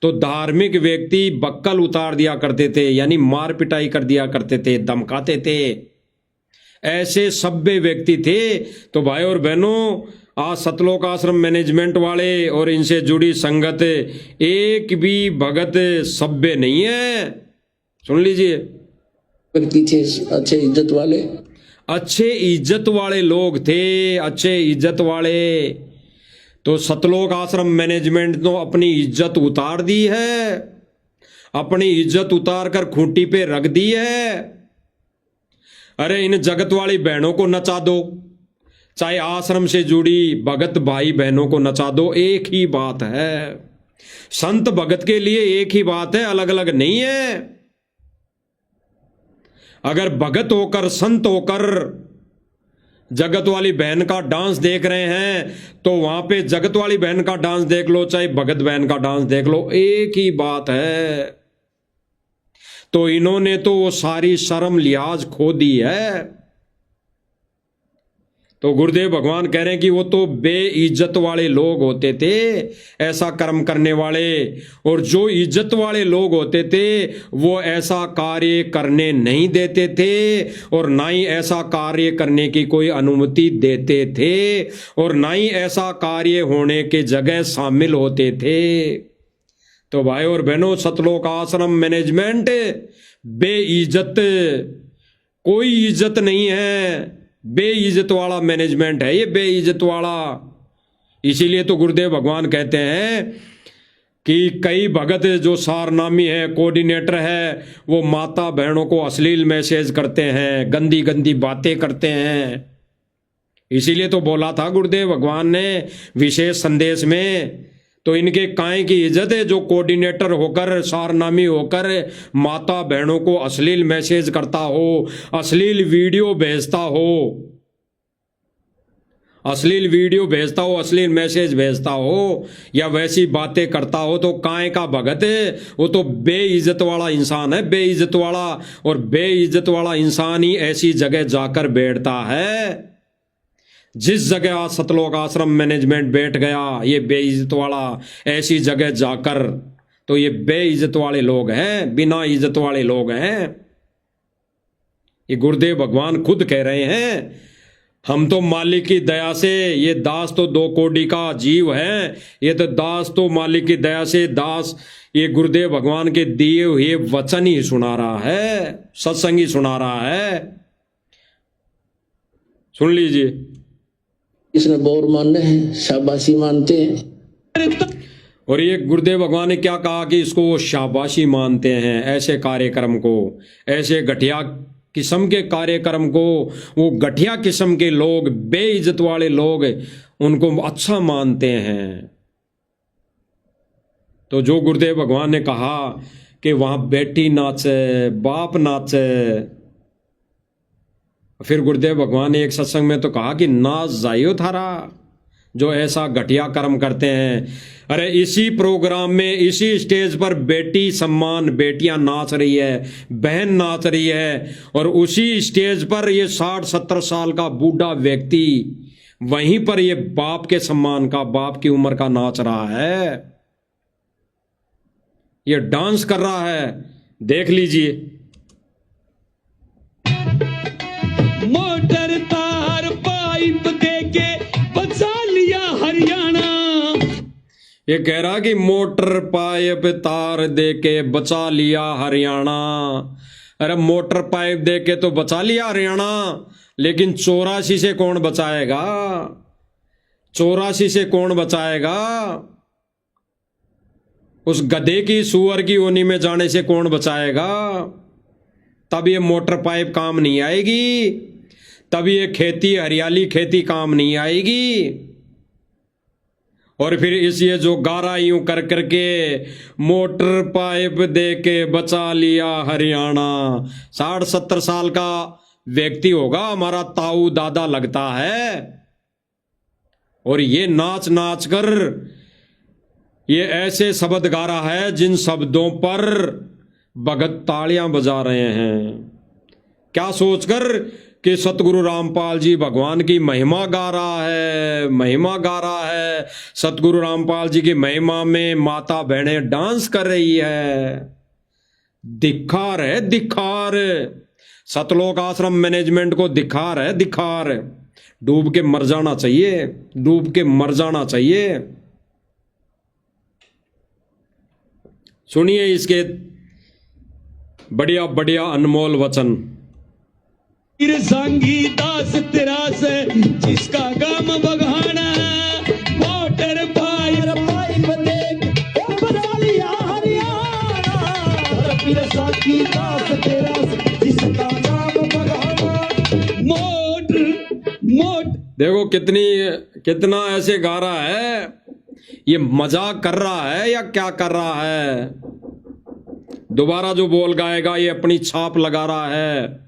तो धार्मिक व्यक्ति बक्कल उतार दिया करते थे, यानी मार पिटाई कर दिया करते थे, धमकाते थे। ऐसे सभ्य व्यक्ति थे। तो भाई और बहनों, आज सतलोक आश्रम मैनेजमेंट वाले और इनसे जुड़ी संगत एक भी भगत सभ्य नहीं है। सुन लीजिए, व्यक्ति थे अच्छे इज्जत वाले, अच्छे इज्जत वाले लोग थे, अच्छे इज्जत वाले। तो सतलोक आश्रम मैनेजमेंट तो अपनी इज्जत उतार दी है, अपनी इज्जत उतार कर खूंटी पे रख दी है। अरे इन जगत वाली बहनों को नचा दो, चाहे आश्रम से जुड़ी भगत भाई बहनों को नचा दो, एक ही बात है। संत भगत के लिए एक ही बात है, अलग अलग नहीं है। अगर भगत होकर, संत होकर जगत वाली बहन का डांस देख रहे हैं, तो वहां पे जगत वाली बहन का डांस देख लो, चाहे भगत बहन का डांस देख लो, एक ही बात है। तो इन्होंने तो वो सारी शर्म लिहाज खो दी है। तो गुरुदेव भगवान कह रहे हैं कि वो तो बेइज्जत वाले लोग होते थे, ऐसा कर्म करने वाले। और जो इज्जत वाले लोग होते थे वो ऐसा कार्य करने नहीं देते थे, और ना ही ऐसा कार्य करने की कोई अनुमति देते थे, और ना ही ऐसा कार्य होने के जगह शामिल होते थे। तो भाई और बहनों, सतलोक आश्रम मैनेजमेंट बेइज्जत, कोई इज्जत नहीं है, बेइज्जत वाला मैनेजमेंट है ये, बेइज्जत वाला। इसीलिए तो गुरुदेव भगवान कहते हैं कि कई भगत जो सारनामी है, कोऑर्डिनेटर है, वो माता बहनों को अश्लील मैसेज करते हैं, गंदी गंदी बातें करते हैं। इसीलिए तो बोला था गुरुदेव भगवान ने विशेष संदेश में, तो इनके काहे की इज्जत है जो कोऑर्डिनेटर होकर, सारनामी होकर माता बहनों को अश्लील मैसेज करता हो, अश्लील वीडियो भेजता हो, अश्लील वीडियो भेजता हो, अश्लील मैसेज भेजता हो, या वैसी बातें करता हो। तो काहे का भगत है वो, तो बेइज्जत वाला इंसान है, बेइज्जत वाला। और बेइज्जत वाला इंसान ही ऐसी जगह जाकर बैठता है जिस जगह आज सतलोक आश्रम मैनेजमेंट बैठ गया, ये बेइज्जत वाला ऐसी जगह जाकर। तो ये बेइज्जत वाले लोग हैं, बिना इज्जत वाले लोग हैं। ये गुरुदेव भगवान खुद कह रहे हैं, हम तो मालिक की दया से, ये दास तो 2 कोटि का जीव है, ये तो दास तो मालिक की दया से दास, ये गुरुदेव भगवान के दिए हुए वचन ही सुना रहा है, सत्संग ही सुना रहा है। सुन लीजिए, इसने बोर मानने हैं, शाबाशी मानते हैं। और ये गुरुदेव भगवान ने क्या कहा कि इसको वो शाबाशी मानते हैं, ऐसे कार्यक्रम को, ऐसे घटिया किस्म के कार्यक्रम को वो घटिया किस्म के लोग, बेइज्जत वाले लोग उनको अच्छा मानते हैं। तो जो गुरुदेव भगवान ने कहा कि वहां बेटी नाचे, बाप नाचे, फिर गुरुदेव भगवान ने एक सत्संग में तो कहा कि नाच जाइयो थारा जो ऐसा घटिया कर्म करते हैं। अरे इसी प्रोग्राम में, इसी स्टेज पर बेटी सम्मान, बेटियां नाच रही है, बहन नाच रही है, और उसी स्टेज पर ये 60-70 साल का बूढ़ा व्यक्ति वहीं पर ये बाप के सम्मान का, बाप की उम्र का नाच रहा है, ये डांस कर रहा है। देख लीजिए, मोटर तार पाइप देके बचा लिया हरियाणा। ये कह रहा कि मोटर पाइप तार देके बचा लिया हरियाणा। अरे मोटर पाइप देके तो बचा लिया हरियाणा, लेकिन 84 से कौन बचाएगा? 84 से कौन बचाएगा? उस गधे की, सुअर की योनि में जाने से कौन बचाएगा? तब ये मोटर पाइप काम नहीं आएगी, तब ये खेती, हरियाली खेती काम नहीं आएगी। और फिर इस ये जो गारा यूं कर करके मोटर पाइप दे के बचा लिया हरियाणा, 60-70 साल का व्यक्ति होगा, हमारा ताऊ दादा लगता है, और ये नाच नाच कर ये ऐसे शब्द गा रहा है जिन शब्दों पर भगत तालियां बजा रहे हैं। क्या सोचकर कि सतगुरु रामपाल जी भगवान की महिमा गा रहा है, महिमा गा रहा है। सतगुरु रामपाल जी की महिमा में माता बहनें डांस कर रही है। धिक्कार है, धिक्कार। सतलोक आश्रम मैनेजमेंट को धिक्कार है, धिक्कार। डूब के मर जाना चाहिए, डूब के मर जाना चाहिए। सुनिए इसके बढ़िया बढ़िया अनमोल वचन। फिर सांगी दास तेरा से जिसका गाम बगाना मोटर पाई बदेक ओ बसालिया हरियाणा। फिर सांगी दास तेरा से जिसका गाम बगाना मोट देखो कितना ऐसे गा रहा है। ये मजाक कर रहा है या क्या कर रहा है? दोबारा जो बोल गाएगा ये अपनी छाप लगा रहा है।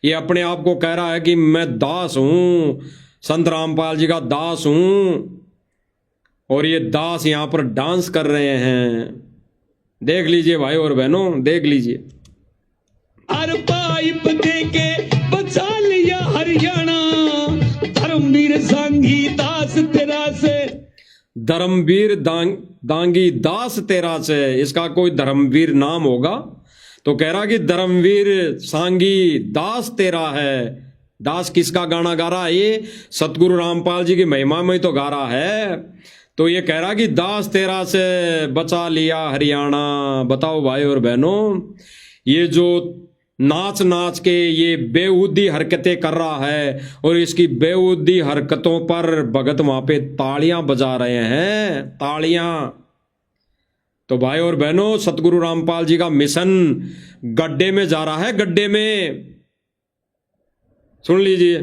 ये अपने आप को कह रहा है कि मैं दास हूं, संत रामपाल जी का दास हूं। और ये दास यहां पर डांस कर रहे हैं। देख लीजिए भाई और बहनों, देख लीजिए। हर पाइप देके बचा लिया हरियाणा। धर्मवीर सांगी दास तेरा से, धर्मवीर दांगी दास तेरा से। इसका कोई धर्मवीर नाम होगा तो कह रहा कि धर्मवीर सांगी दास तेरा है। दास किसका गाना गा रहा है? ये सतगुरु रामपाल जी की महिमा में तो गा रहा है। तो ये कह रहा कि दास तेरा से बचा लिया हरियाणा। बताओ भाई और बहनों, ये जो नाच नाच के ये बेहुदी हरकतें कर रहा है और इसकी बेहुदी हरकतों पर भगत वहां पे तालियां बजा रहे हैं, तालियां। तो भाई और बहनों, सतगुरु रामपाल जी का मिशन गड्ढे में जा रहा है, गड्ढे में। सुन लीजिए।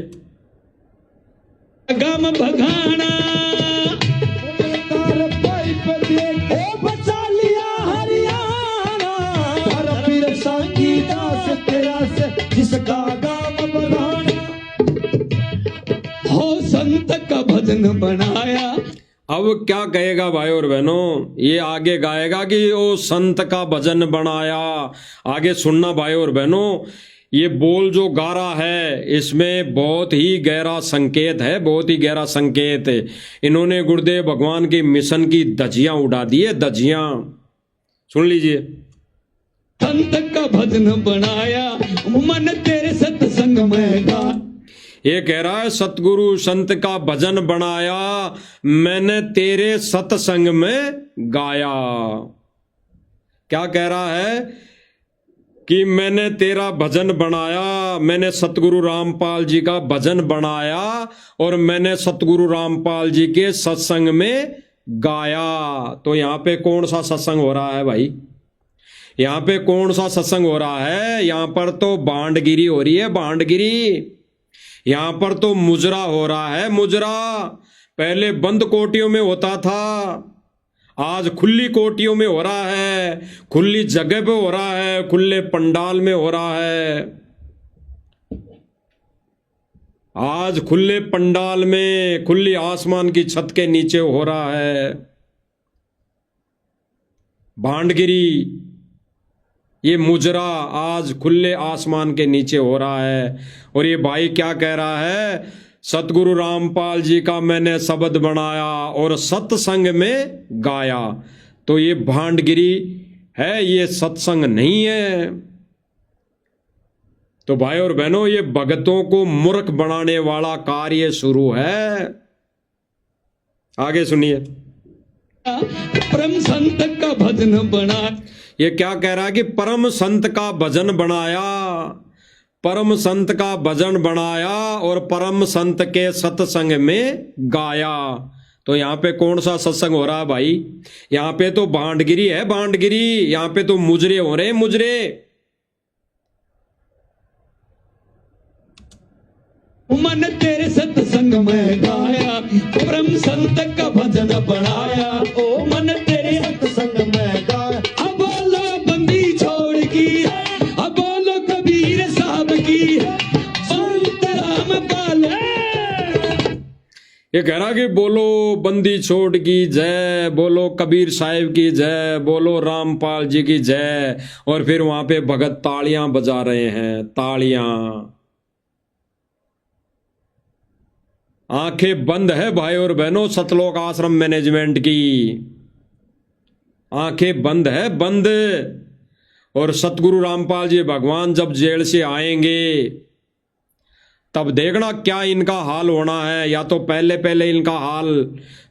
गम भगाना पाइप देके बचा लिया हरियाणा। धर्मवीर सांगी दास तेरा से जिसका गाम बगाना। हो संत का भजन बनाया। अब क्या कहेगा भाई और बहनों? ये आगे गाएगा कि ओ संत का भजन बनाया। आगे सुनना भाई और बहनों, ये बोल जो गा रहा है इसमें बहुत ही गहरा संकेत है, बहुत ही गहरा संकेत है। इन्होंने गुरुदेव भगवान के मिशन की धज्जियां उड़ा दी है, धज्जियां। सुन लीजिए। संत का भजन बनाया मन तेरे सत्संग में गा। ये कह रहा है सतगुरु संत का भजन बनाया मैंने तेरे सत्संग में गाया। क्या कह रहा है? कि मैंने तेरा भजन बनाया, मैंने सतगुरु रामपाल जी का भजन बनाया और मैंने सतगुरु रामपाल जी के सत्संग में गाया। तो यहां पे कौन सा सत्संग हो रहा है भाई? यहां पे कौन सा सत्संग हो रहा है? यहां पर तो भांडगिरी हो रही है, भांडगिरी। यहां पर तो मुजरा हो रहा है, मुजरा। पहले बंद कोटियों में होता था, आज खुली कोटियों में हो रहा है, खुली जगह पे हो रहा है, खुले पंडाल में हो रहा है। आज खुले पंडाल में, खुली आसमान की छत के नीचे हो रहा है भांडगिरी। ये मुजरा आज खुले आसमान के नीचे हो रहा है। और ये भाई क्या कह रहा है? सतगुरु रामपाल जी का मैंने शब्द बनाया और सत्संग में गाया। तो ये भांडगिरी है, ये सत्संग नहीं है। तो भाई और बहनों, ये भगतों को मूर्ख बनाने वाला कार्य शुरू है। आगे सुनिए। परम संत का भजन बना। ये क्या कह रहा है कि परम संत का भजन बनाया, परम संत का भजन बनाया और परम संत के सत्संग में गाया। तो यहां पे कौन सा सत्संग हो रहा है भाई? यहां पे तो भांडगिरी है, भांडगिरी। यहां पे तो मुजरे हो रहे हैं, मुजरे। मन तेरे सत्संग में गाया, परम संत का भजन बनाया। ओ मन तेरे सत्संग में गाया। अब बोलो बंदी छोड़ की, अब बोलो कबीर साहब की, संत रामपाल। ये कह रहा कि बोलो बंदी छोड़ की जय, बोलो कबीर साहिब की जय, बोलो रामपाल जी की जय। और फिर वहां पे भगत तालियां बजा रहे हैं, तालियां। आंखें बंद है भाई और बहनों सतलोक आश्रम मैनेजमेंट की, आंखें बंद है, बंद। और सतगुरु रामपाल जी भगवान जब जेल से आएंगे तब देखना क्या इनका हाल होना है। या तो पहले पहले इनका हाल,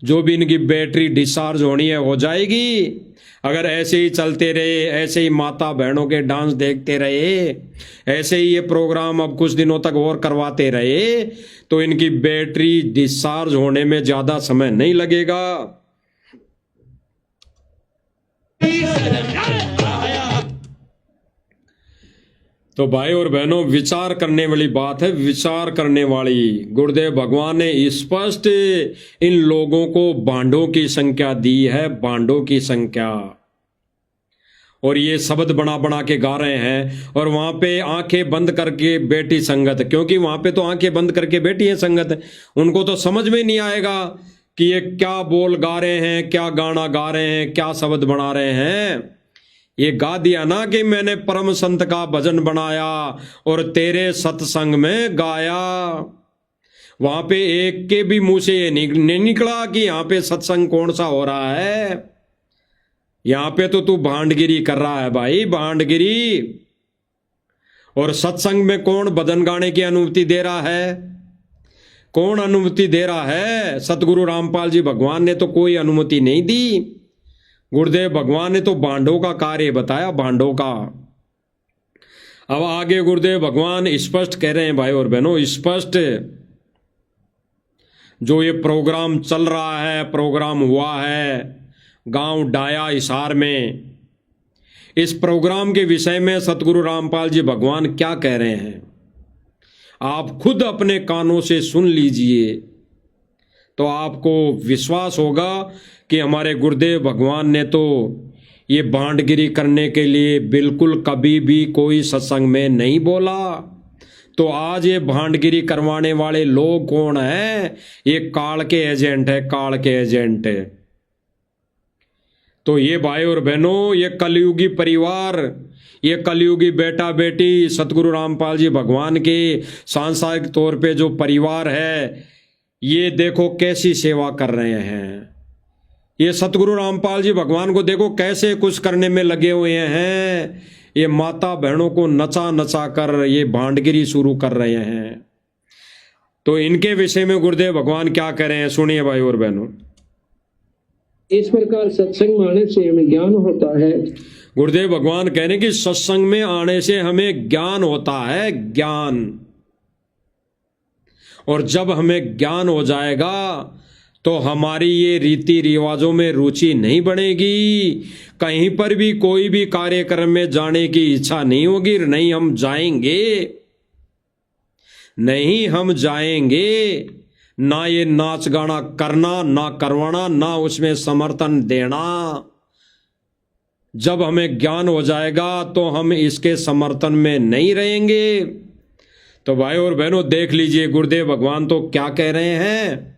जो भी इनकी बैटरी डिस्चार्ज होनी है हो जाएगी। अगर ऐसे ही चलते रहे, ऐसे ही माता बहनों के डांस देखते रहे, ऐसे ही ये प्रोग्राम अब कुछ दिनों तक और करवाते रहे, तो इनकी बैटरी डिस्चार्ज होने में ज्यादा समय नहीं लगेगा। तो भाई और बहनों विचार करने वाली बात है, विचार करने वाली। गुरुदेव भगवान ने स्पष्ट इन लोगों को बांडों की संख्या दी है, बांडों की संख्या। और ये शब्द बना बना के गा रहे हैं। और वहां पे आंखें बंद करके बैठी संगत, क्योंकि वहां पे तो आंखें बंद करके बैठी है संगत, उनको तो समझ में नहीं आएगा कि ये क्या बोल गा रहे हैं, क्या गाना गा रहे हैं, क्या शब्द बना रहे हैं। ये गा दिया ना कि मैंने परम संत का भजन बनाया और तेरे सत्संग में गाया। वहां पे एक के भी मुंह से ये नहीं निकला कि यहां पे सत्संग कौन सा हो रहा है। यहां पे तो तू भांडगिरी कर रहा है भाई, भांडगिरी। और सत्संग में कौन भजन गाने की अनुमति दे रहा है? कौन अनुमति दे रहा है? सतगुरु रामपाल जी भगवान ने तो कोई अनुमति नहीं दी। गुरुदेव भगवान ने तो भांडों का कार्य बताया, भांडों का। अब आगे गुरुदेव भगवान स्पष्ट कह रहे हैं भाई और बहनों, स्पष्ट जो ये प्रोग्राम चल रहा है, प्रोग्राम हुआ है गांव डाया हिसार में, इस प्रोग्राम के विषय में सतगुरु रामपाल जी भगवान क्या कह रहे हैं आप खुद अपने कानों से सुन लीजिए, तो आपको विश्वास होगा कि हमारे गुरुदेव भगवान ने तो ये भांडगिरी करने के लिए बिल्कुल कभी भी कोई सत्संग में नहीं बोला। तो आज ये भांडगिरी करवाने वाले लोग कौन हैं? ये काल के एजेंट है, काल के एजेंट है। तो ये भाई और बहनों, ये कलयुगी परिवार, ये कलयुगी बेटा बेटी सतगुरु रामपाल जी भगवान के सांसारिक तौर पे जो परिवार है, ये देखो कैसी सेवा कर रहे हैं। ये सतगुरु रामपाल जी भगवान को देखो कैसे कुछ करने में लगे हुए हैं। ये माता बहनों को नचा नचा कर ये भांडगिरी शुरू कर रहे हैं। तो इनके विषय में गुरुदेव भगवान क्या कह रहे हैं, सुनिए भाई और बहनों। इस प्रकार सत्संग में आने से हमें ज्ञान होता है। गुरुदेव भगवान कह रहे हैं कि सत्संग में आने से हमें ज्ञान होता है, ज्ञान। और जब हमें ज्ञान हो जाएगा तो हमारी ये रीति रिवाजों में रुचि नहीं बनेगी, कहीं पर भी कोई भी कार्यक्रम में जाने की इच्छा नहीं होगी। नहीं हम जाएंगे, नहीं हम जाएंगे। ना ये नाच गाना करना, ना करवाना, ना उसमें समर्थन देना। जब हमें ज्ञान हो जाएगा तो हम इसके समर्थन में नहीं रहेंगे। तो भाई और बहनों देख लीजिए गुरुदेव भगवान तो क्या कह रहे हैं।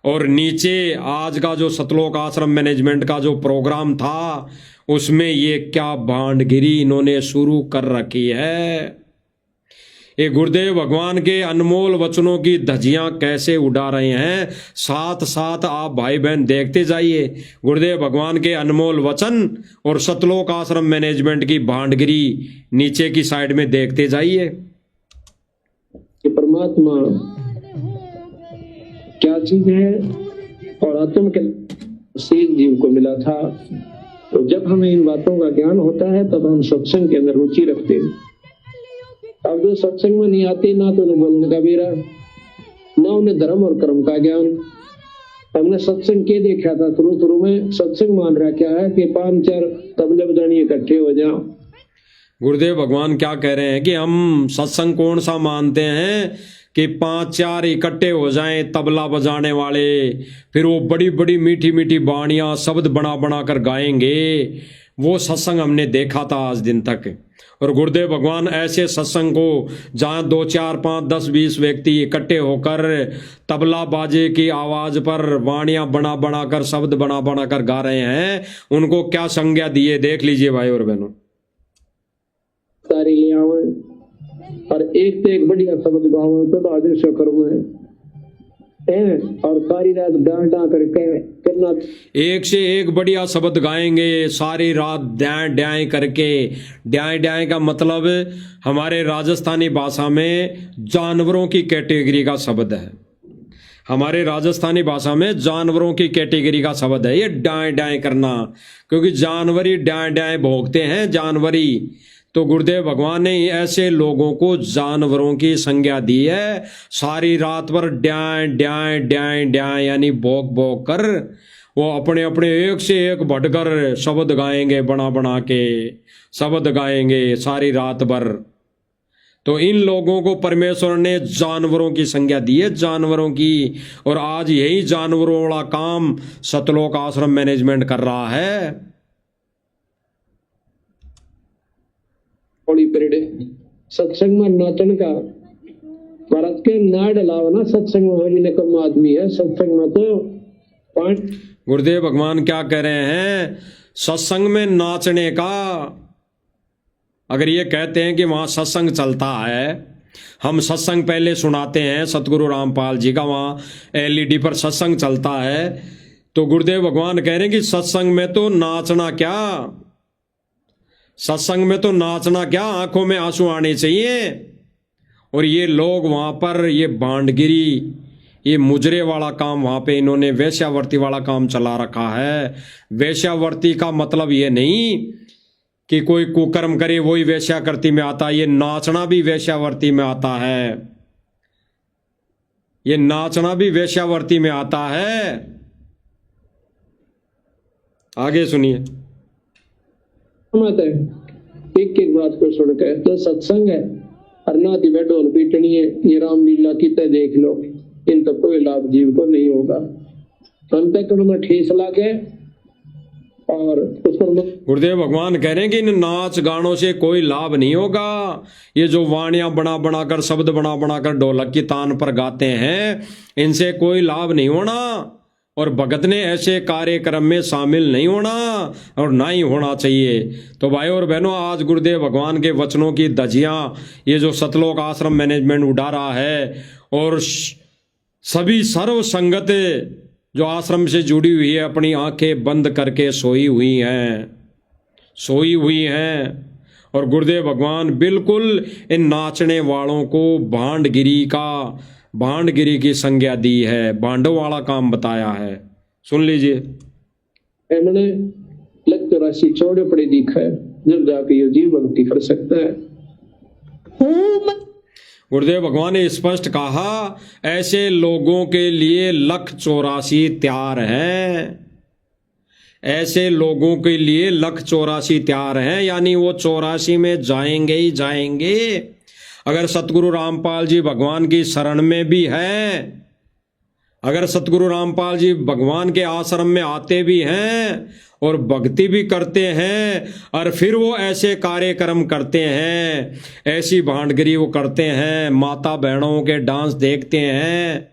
और नीचे आज का जो सतलोक आश्रम मैनेजमेंट का जो प्रोग्राम था, उसमें ये क्या भांडगिरी इन्होंने शुरू कर रखी है। ये गुरुदेव भगवान के अनमोल वचनों की धज्जियां कैसे उड़ा रहे हैं। साथ साथ आप भाई बहन देखते जाइए गुरुदेव भगवान के अनमोल वचन और सतलोक आश्रम मैनेजमेंट की भांडगिरी नीचे की साइड में देखते जाइए। परमात्मा क्या चीज है और आत्म के सीध जीव को मिला था। तो जब हमें इन बातों का ज्ञान होता है तब हम सत्संग के अंदर रुचि रखते हैं। अब जो सत्संग में नहीं आते, ना तो उन्हें बोलने का बेरा, ना उन्हें धर्म और कर्म का ज्ञान। हमने सत्संग के देखा था शुरू में, सत्संग मान रहा क्या है कि 5-4 तबले बजानी इकट्ठे हो जाओ। गुरुदेव भगवान क्या कह रहे हैं कि हम सत्संग कौन सा मानते हैं कि 5-4 इकट्ठे हो जाएं तबला बजाने वाले, फिर वो बड़ी बड़ी मीठी मीठी बाणियां शब्द बना बना कर गाएंगे। वो सत्संग हमने देखा था आज दिन तक। और गुरुदेव भगवान ऐसे सत्संग को जहाँ 2, 4, 5, 10, 20 व्यक्ति इकट्ठे होकर तबला बाजे की आवाज पर वाणियां बना बना कर शब्द बना बना कर गा रहे हैं, उनको क्या संज्ञा दिए देख लीजिए भाई और बहनों। तारी ले आवे और एक से एक बढ़िया शब्द गावे तो आदेश करो है। हैं और सारी रात डांटा करके करना। एक से एक बढ़िया शब्द गाएंगे सारी रात ड्याएं ड्याएं करके। ड्याएं ड्याएं का मतलब हमारे राजस्थानी भाषा में जानवरों की कैटेगरी का शब्द है। हमारे राजस्थानी भाषा में जानवरों की कैटेगरी का शब्द है ये ड्याएं ड्याएं करना, क्योंकि जानवरी ड्याएं ड्याएं भोगते हैं जानवरी। तो गुरुदेव भगवान ने ऐसे लोगों को जानवरों की संज्ञा दी है। सारी रात भर ड्याएं ड्याएं ड्याएं ड्याएं यानी भोग भोग कर वो अपने अपने एक से एक बढ़कर शब्द गाएंगे, बना बना के शब्द गाएंगे सारी रात भर। तो इन लोगों को परमेश्वर ने जानवरों की संज्ञा दी है, जानवरों की। और आज यही जानवरों वाला काम सतलोक आश्रम मैनेजमेंट कर रहा है। थोड़ी पीरियड सत्संग में नाचन का भारत के नाड अलावा ना सत्संग में होली कम आदमी है। सत्संग में तो पांच। गुरुदेव भगवान क्या कह रहे हैं? सत्संग में नाचने का, अगर ये कहते हैं कि वहां सत्संग चलता है, हम सत्संग पहले सुनाते हैं सतगुरु रामपाल जी का, वहां एलईडी पर सत्संग चलता है, तो गुरुदेव भगवान कह रहे हैं कि सत्संग में तो नाचना क्या, सत्संग में तो नाचना क्या, आंखों में आंसू आने चाहिए। और ये लोग वहां पर ये भांडगिरी, ये मुजरे वाला काम वहां पे इन्होंने वेश्यावर्ती वाला काम चला रखा है। वेश्यावर्ती का मतलब ये नहीं कि कोई कुकर्म करे वही वेश्यावर्ती में आता है, ये नाचना भी वेश्यावर्ती में आता है, ये नाचना भी वेश्यावर्ती में आता है। आगे सुनिए। एक एक बात को सुनकर तो सत्संग है हरनाथी में ढोल पीटनी है, ये रामलीला कितने देख लो, इन तो कोई लाभ जीव को नहीं होगा। अंतःकरण में ठेस लाके और उस पर गुरुदेव भगवान कह रहे हैं कि इन नाच गानों से कोई लाभ नहीं होगा। ये जो वाणियां बना बना कर, शब्द बना बना कर ढोलक की तान पर गाते हैं, इनसे कोई लाभ नहीं होना। और भगत ने ऐसे कार्यक्रम में शामिल नहीं होना और ना ही होना चाहिए। तो भाई और बहनों, आज गुरुदेव भगवान के वचनों की धज्जियां ये जो सतलोक आश्रम मैनेजमेंट उड़ा रहा है, और सभी सर्व संगत जो आश्रम से जुड़ी हुई है अपनी आंखें बंद करके सोई हुई हैं। और गुरुदेव भगवान बिल्कुल इन नाचने वालों को भांडगिरी की संज्ञा दी है, भांडों वाला काम बताया है। सुन लीजिए। मैंने लग तो राशि छोड़े पड़े दिखा है, जब जाके ये जीव भक्ति कर सकता है। गुरुदेव भगवान ने स्पष्ट कहा, ऐसे लोगों के लिए 184 तैयार हैं, ऐसे लोगों के लिए 184 तैयार हैं, यानी वो 84 में जाएंगे ही जाएंगे। अगर सतगुरु रामपाल जी भगवान की शरण में भी हैं, अगर सतगुरु रामपाल जी भगवान के आश्रम में आते भी हैं और भक्ति भी करते हैं, और फिर वो ऐसे कार्यक्रम करते हैं, ऐसी भांडगिरी वो करते हैं, माता बहनों के डांस देखते हैं,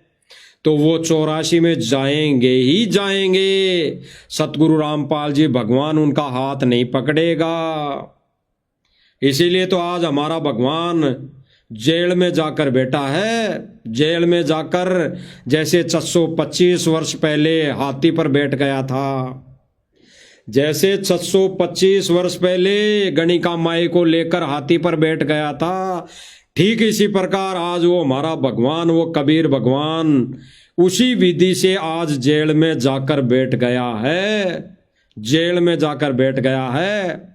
तो वो 84 में जाएंगे ही जाएंगे। सतगुरु रामपाल जी भगवान उनका हाथ नहीं पकड़ेगा। इसीलिए तो आज हमारा भगवान जेल में जाकर बैठा है, जेल में जाकर जैसे 625 वर्ष पहले हाथी पर बैठ गया था, जैसे 625 वर्ष पहले गणिका माई को लेकर हाथी पर बैठ गया था, ठीक इसी प्रकार आज वो हमारा भगवान, वो कबीर भगवान उसी विधि से आज जेल में जाकर बैठ गया है, जेल में जाकर बैठ गया है।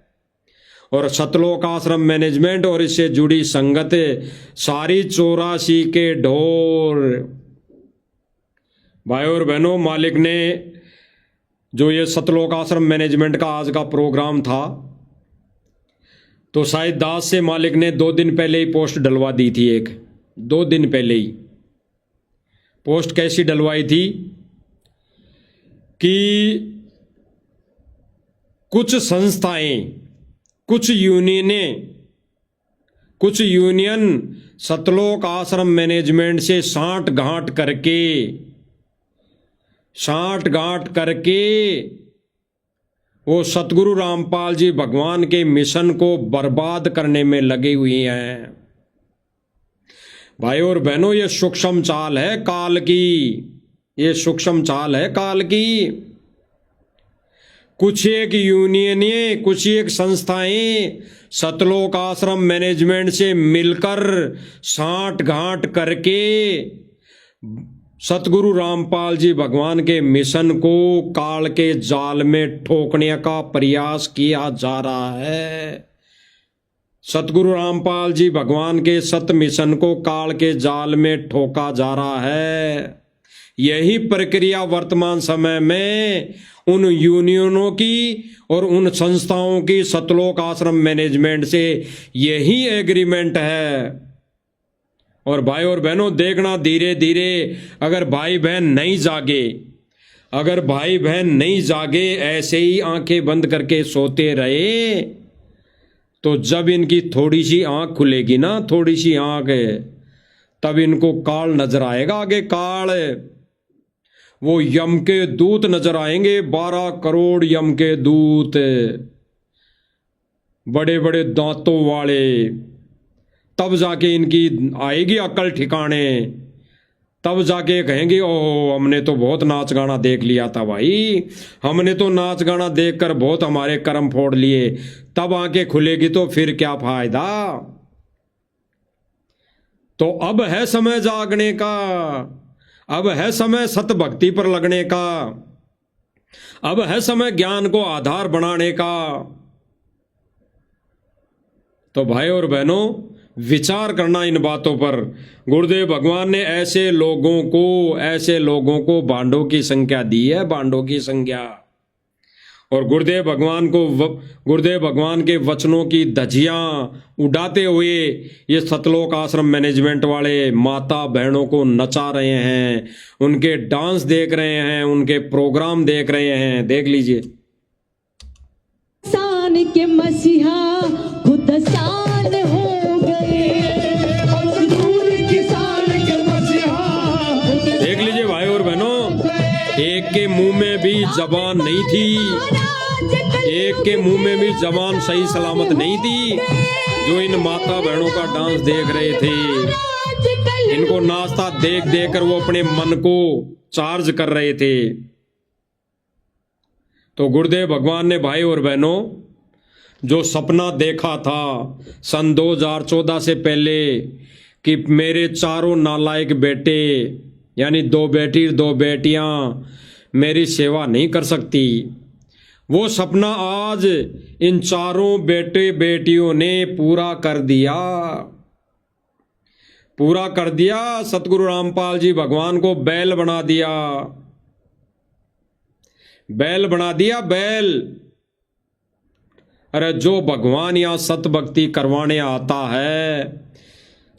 और सतलोक आश्रम मैनेजमेंट और इससे जुड़ी संगत सारी 84 के ढोल। भाई और बहनों, मालिक ने जो ये सतलोक आश्रम मैनेजमेंट का आज का प्रोग्राम था, तो शायद दास से मालिक ने 2 दिन पहले ही पोस्ट डलवा दी थी। 2 दिन पहले ही पोस्ट कैसी डलवाई थी कि कुछ संस्थाएं, कुछ यूनियन सतलोक आश्रम मैनेजमेंट से साठ गांठ करके वो सतगुरु रामपाल जी भगवान के मिशन को बर्बाद करने में लगी हुई हैं। भाई और बहनों, ये सूक्ष्म चाल है काल की, ये सूक्ष्म चाल है काल की। कुछ एक यूनियनें, कुछ एक संस्थाएं सतलोक आश्रम मैनेजमेंट से मिलकर साठ गांठ करके सतगुरु रामपाल जी भगवान के मिशन को काल के जाल में ठोकने का प्रयास किया जा रहा है। सतगुरु रामपाल जी भगवान के सत मिशन को काल के जाल में ठोका जा रहा है। यही प्रक्रिया वर्तमान समय में उन यूनियनों की और उन संस्थाओं की सतलोक आश्रम मैनेजमेंट से यही एग्रीमेंट है। और भाई और बहनों, देखना धीरे धीरे अगर भाई बहन नहीं जागे, अगर भाई बहन नहीं जागे, ऐसे ही आंखें बंद करके सोते रहे, तो जब इनकी थोड़ी सी आंख खुलेगी ना, थोड़ी सी आंख, तब इनको काल नजर आएगा। आगे काल, वो यम के दूत नजर आएंगे, 12 करोड़ यम के दूत, बड़े बड़े दांतों वाले। तब जाके इनकी आएगी अकल ठिकाने, तब जाके कहेंगे ओह हमने तो बहुत नाच गाना देख लिया था भाई, हमने तो नाच गाना देखकर बहुत हमारे कर्म फोड़ लिए। तब आंखें खुलेगी तो फिर क्या फायदा। तो अब है समय जागने का, अब है समय सत भक्ति पर लगने का, अब है समय ज्ञान को आधार बनाने का। तो भाई और बहनों, विचार करना इन बातों पर। गुरुदेव भगवान ने ऐसे लोगों को बांडों की संख्या दी है, बांडों की संख्या। और गुरुदेव भगवान के वचनों की धज्जियां उड़ाते हुए ये सतलोक आश्रम मैनेजमेंट वाले माता बहनों को नचा रहे हैं, उनके डांस देख रहे हैं, उनके प्रोग्राम देख रहे हैं। देख लीजिए। सान के मसीहा खुद सान हो गए, मजदूर किसान के मसीहा। देख लीजिए भाई और बहनों, एक के मुंह में भी जबान नहीं थी, एक के मुंह में भी जबान सही सलामत नहीं थी, जो इन माता बहनों का डांस देख रहे थे। इनको नाचता देख देख कर वो अपने मन को चार्ज कर रहे थे। तो गुरुदेव भगवान ने भाई और बहनों जो सपना देखा था सन 2014 से पहले कि मेरे चारों नालायक बेटे, यानी 2 बेटी 2 बेटियां मेरी सेवा नहीं कर सकती, वो सपना आज इन चारों बेटे बेटियों ने पूरा कर दिया, पूरा कर दिया। सतगुरु रामपाल जी भगवान को बैल बना दिया, बैल बना दिया, बैल। अरे जो भगवान यहां सत भक्ति करवाने आता है,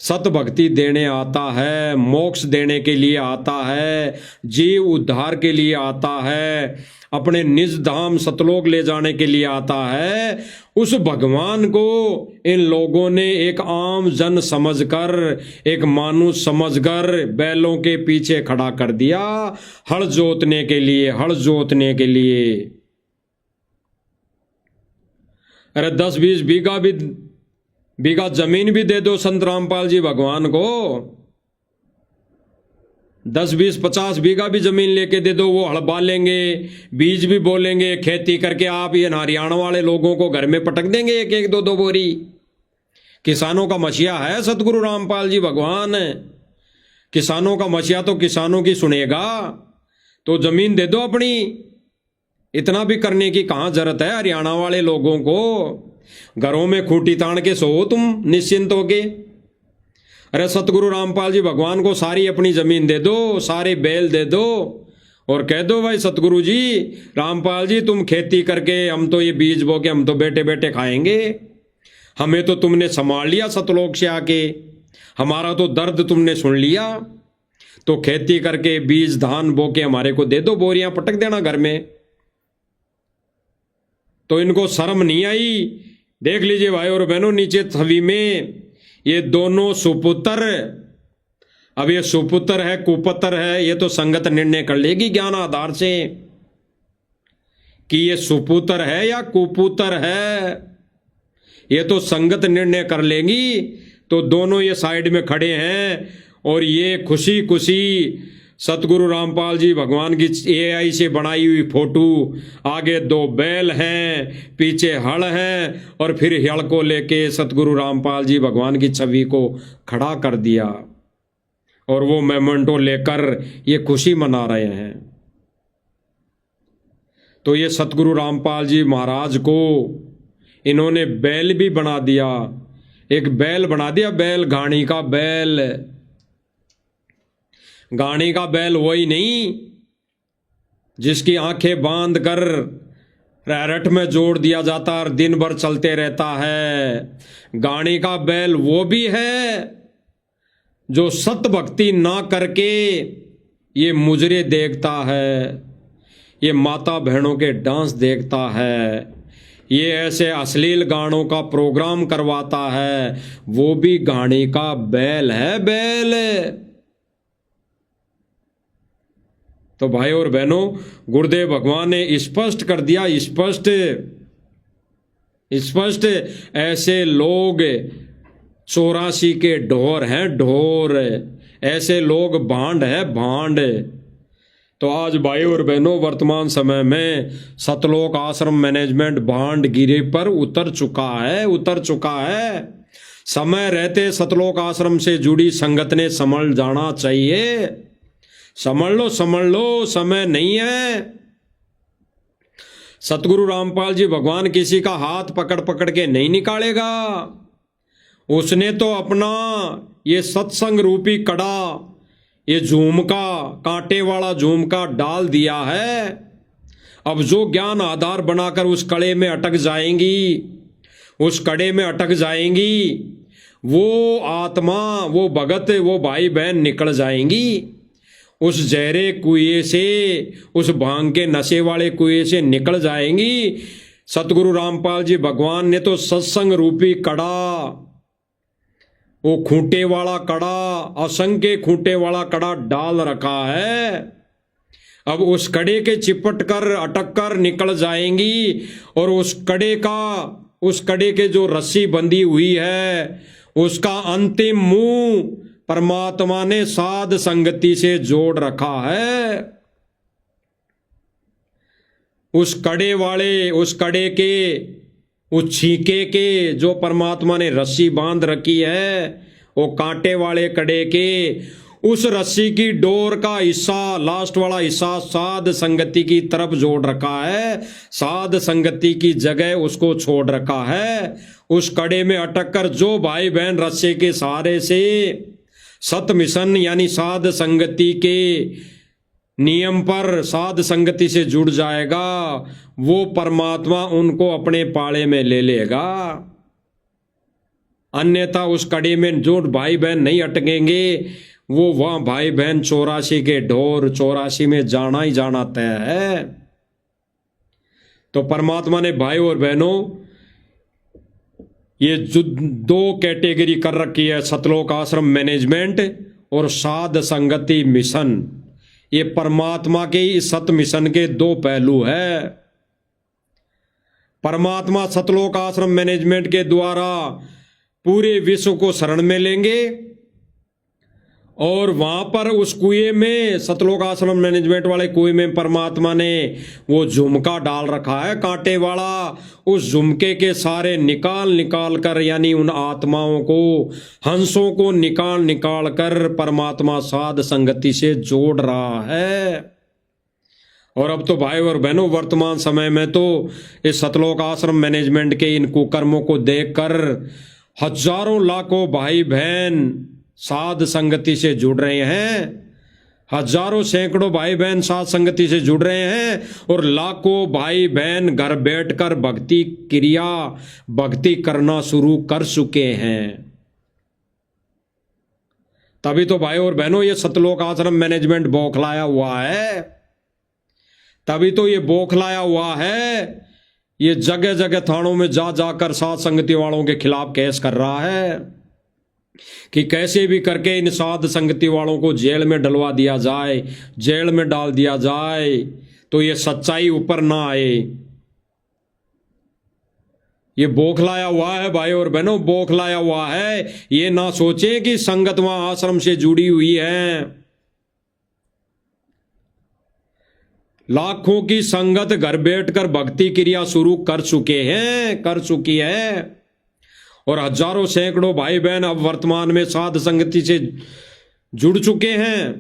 सत भक्ति देने आता है, मोक्ष देने के लिए आता है, जीव उद्धार के लिए आता है, अपने निज धाम सतलोक ले जाने के लिए आता है, उस भगवान को इन लोगों ने एक आम जन समझकर, एक मानुष समझकर बीलों के पीछे खड़ा कर दिया, हल जोतने के लिए, हल जोतने के लिए। अरे 10-20 बीघा जमीन भी दे दो संत रामपाल जी भगवान को, 10-20-50 बीघा भी जमीन लेके दे दो, वो हड़बा लेंगे, बीज भी बोलेंगे, खेती करके आप ये हरियाणा वाले लोगों को घर में पटक देंगे 1-1, 2-2 बोरी। किसानों का मसीहा है सतगुरु रामपाल जी भगवान, किसानों का मसीहा तो किसानों की सुनेगा। तो जमीन दे दो अपनी, इतना भी करने की कहां जरूरत है हरियाणा वाले लोगों को। घरों में खूंटी तान के सो तुम निश्चिंत होके। अरे सतगुरु रामपाल जी भगवान को सारी अपनी जमीन दे दो, सारे बैल दे दो और कह दो भाई सतगुरु जी रामपाल जी तुम खेती करके, हम तो ये बीज बो के हम तो बैठे बैठे खाएंगे, हमें तो तुमने संभाल लिया सतलोक से आके, हमारा तो दर्द तुमने सुन लिया, तो खेती करके बीज धान बो के हमारे को दे दो, बोरियां पटक देना घर में। तो इनको शर्म नहीं आई। देख लीजिए भाई और बहनों, नीचे छवि में ये दोनों सुपुत्र, अब ये सुपुत्र है कुपुत्र है, ये तो संगत निर्णय कर लेगी ज्ञान आधार से कि ये सुपुत्र है या कुपुत्र है, ये तो संगत निर्णय कर लेंगी। तो दोनों ये साइड में खड़े हैं और ये खुशी खुशी सतगुरु रामपाल जी भगवान की AI से बनाई हुई फोटो, आगे 2 बैल हैं, पीछे हल है, और फिर हल को लेके सतगुरु रामपाल जी भगवान की छवि को खड़ा कर दिया और वो मेमेंटो लेकर ये खुशी मना रहे हैं। तो ये सतगुरु रामपाल जी महाराज को इन्होंने बैल भी बना दिया, एक बैल बना दिया, बैल घाणी का बैल। गाड़ी का बैल वही नहीं जिसकी आंखें बांध कर रैरट में जोड़ दिया जाता और दिन भर चलते रहता है। गाड़ी का बैल वो भी है जो सत भक्ति ना करके ये मुजरे देखता है, ये माता बहनों के डांस देखता है, ये ऐसे अश्लील गानों का प्रोग्राम करवाता है, वो भी गाड़ी का बैल है, बैल। तो भाई और बहनों, गुरुदेव भगवान ने स्पष्ट कर दिया, स्पष्ट ऐसे लोग 84 के ढोर हैं, ढोर, ऐसे लोग भांड है, भांड। तो आज भाई और बहनों, वर्तमान समय में सतलोक आश्रम मैनेजमेंट भांड गिरे पर उतर चुका है। समय रहते सतलोक आश्रम से जुड़ी संगत ने संभल जाना चाहिए। समझ लो, समय नहीं है। सतगुरु रामपाल जी भगवान किसी का हाथ पकड़ पकड़ के नहीं निकालेगा। उसने तो अपना ये सत्संग रूपी कड़ा, ये झुमका, कांटे वाला झुमका डाल दिया है। अब जो ज्ञान आधार बनाकर उस कड़े में अटक जाएंगी, वो आत्मा, वो भगत, वो भाई बहन निकल जाएंगी। उस जहरे कुएं से, उस भांग के नशे वाले कुएं से निकल जाएंगी। सतगुरु रामपाल जी भगवान ने तो सत्संग रूपी कड़ा, वो खूंटे वाला कड़ा, असंख्य खूंटे वाला कड़ा डाल रखा है। अब उस कड़े के चिपट कर, अटक कर निकल जाएंगी और उस कड़े के जो रस्सी बंधी हुई है, उसका अंतिम मुंह परमात्मा ने साध संगति से जोड़ रखा है। उस कड़े के, उस छीके के जो परमात्मा ने रस्सी बांध रखी है, वो कांटे वाले कड़े के उस रस्सी की डोर का हिस्सा, लास्ट वाला हिस्सा साध संगति की तरफ जोड़ रखा है, साध संगति की जगह उसको छोड़ रखा है। उस कड़े में अटक कर जो भाई बहन रस्से के सहारे से सत मिशन यानी साध संगति के नियम पर, साध संगति से जुड़ जाएगा, वो परमात्मा उनको अपने पाले में ले लेगा। अन्यथा उस कड़ी में जो भाई बहन नहीं अटकेंगे, वो वहां भाई बहन 84 के ढोर, 84 में जाना ही जाना तय है। तो परमात्मा ने भाई और बहनों ये जो 2 कैटेगरी कर रखी है, सतलोक आश्रम मैनेजमेंट और साध संगति मिशन, ये परमात्मा के इस सत मिशन के 2 पहलू है। परमात्मा सतलोक आश्रम मैनेजमेंट के द्वारा पूरे विश्व को शरण में लेंगे और वहां पर उस कुएं में, सतलोक आश्रम मैनेजमेंट वाले कुएं में परमात्मा ने वो झुमका डाल रखा है, कांटे वाला। उस झुमके के सारे निकाल कर, यानी उन आत्माओं को, हंसों को निकाल कर परमात्मा साध संगति से जोड़ रहा है। और अब तो भाई और बहनों, वर्तमान समय में तो इस सतलोक आश्रम मैनेजमेंट के इन कुकर्मों को देखकर हजारों लाखों भाई बहन साध संगति से जुड़ रहे हैं, हजारों सैकड़ों भाई बहन साध संगति से जुड़ रहे हैं और लाखों भाई बहन घर बैठकर भक्ति करना शुरू कर चुके हैं। तभी तो भाई और बहनों ये सतलोक आश्रम मैनेजमेंट बौखलाया हुआ है, तभी तो ये बौखलाया हुआ है। ये जगह जगह थानों में जा जाकर साध संगति वालों के खिलाफ केस कर रहा है कि कैसे भी करके इन साध संगति वालों को जेल में डलवा दिया जाए, जेल में डाल दिया जाए, तो ये सच्चाई ऊपर ना आए। ये बौखलाया हुआ है भाई और बहनों, बौखलाया हुआ है। ये ना सोचे कि संगत वहां आश्रम से जुड़ी हुई है। लाखों की संगत घर बैठकर भक्ति क्रिया शुरू कर चुकी है। और हजारों सैकड़ों भाई बहन अब वर्तमान में साध संगति से जुड़ चुके हैं।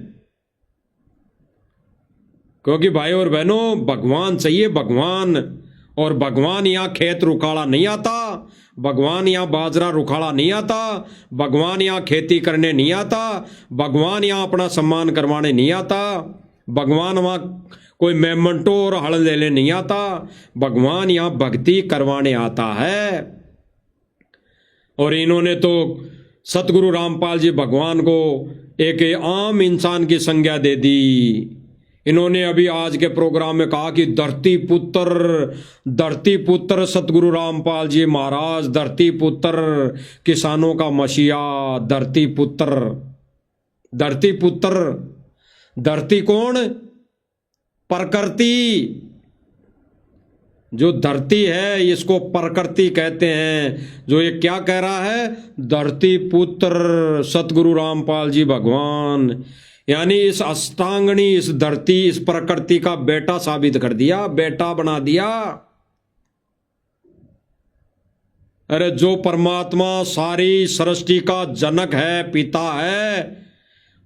क्योंकि भाई और बहनों, भगवान चाहिए, भगवान। और भगवान यहाँ खेत रुखाड़ा नहीं आता, भगवान यहाँ बाजरा रुखाड़ा नहीं आता, भगवान यहाँ खेती करने नहीं आता, भगवान यहाँ अपना सम्मान करवाने नहीं आता, भगवान वहाँ कोई मेमंटो और हल लेने नहीं आता, भगवान यहाँ भक्ति करवाने आता है। और इन्होंने तो सतगुरु रामपाल जी भगवान को एक आम इंसान की संज्ञा दे दी। इन्होंने अभी आज के प्रोग्राम में कहा कि धरती पुत्र सतगुरु रामपाल जी महाराज, धरती पुत्र किसानों का मसीहा, धरती पुत्र। धरती कौन? प्रकृति। जो धरती है इसको प्रकृति कहते हैं। जो ये क्या कह रहा है? धरती पुत्र सतगुरु रामपाल जी भगवान, यानी इस अष्टांगनी, इस धरती, इस प्रकृति का बेटा साबित कर दिया, बेटा बना दिया। अरे जो परमात्मा सारी सृष्टि का जनक है, पिता है,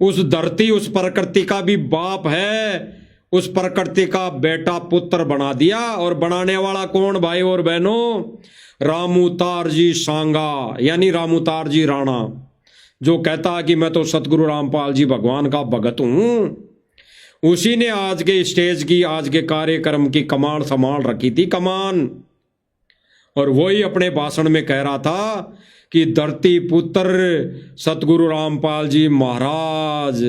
उस धरती, उस प्रकृति का भी बाप है, उस प्रकृति का बेटा पुत्र बना दिया। और बनाने वाला कौन भाई और बहनों? रामूतार जी सांगा, यानी रामूतार जी राणा, जो कहता है कि मैं तो सतगुरु रामपाल जी भगवान का भगत हूं। उसी ने आज के स्टेज की, आज के कार्यक्रम की कमान संभाल रखी थी, कमान। और वही अपने भाषण में कह रहा था कि धरती पुत्र सतगुरु रामपाल जी महाराज।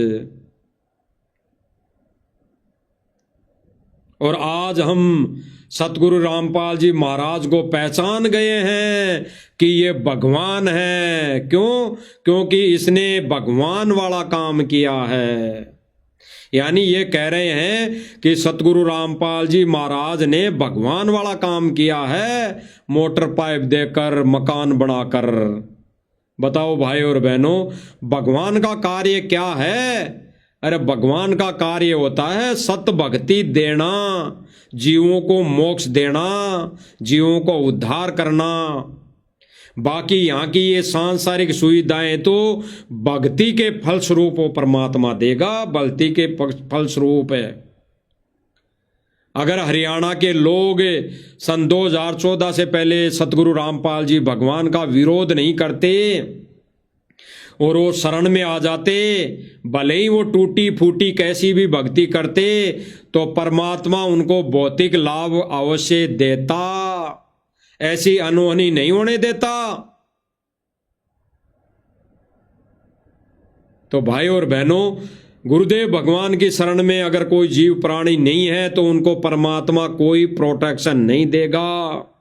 और आज हम सतगुरु रामपाल जी महाराज को पहचान गए हैं कि ये भगवान है। क्यों? क्योंकि इसने भगवान वाला काम किया है। यानी ये कह रहे हैं कि सतगुरु रामपाल जी महाराज ने भगवान वाला काम किया है, मोटर पाइप देकर, मकान बनाकर। बताओ भाई और बहनों, भगवान का कार्य क्या है? अरे भगवान का कार्य होता है सत भक्ति देना, जीवों को मोक्ष देना, जीवों को उद्धार करना। बाकी यहाँ की ये सांसारिक सुविधाएं तो भक्ति के फलस्वरूप वो परमात्मा देगा, भक्ति के फलस्वरूप है। अगर हरियाणा के लोग सन 2014 से पहले सतगुरु रामपाल जी भगवान का विरोध नहीं करते और वो शरण में आ जाते, भले ही वो टूटी फूटी कैसी भी भक्ति करते, तो परमात्मा उनको भौतिक लाभ अवश्य देता, ऐसी अनहोनी नहीं होने देता। तो भाई और बहनों, गुरुदेव भगवान की शरण में अगर कोई जीव प्राणी नहीं है तो उनको परमात्मा कोई प्रोटेक्शन नहीं देगा,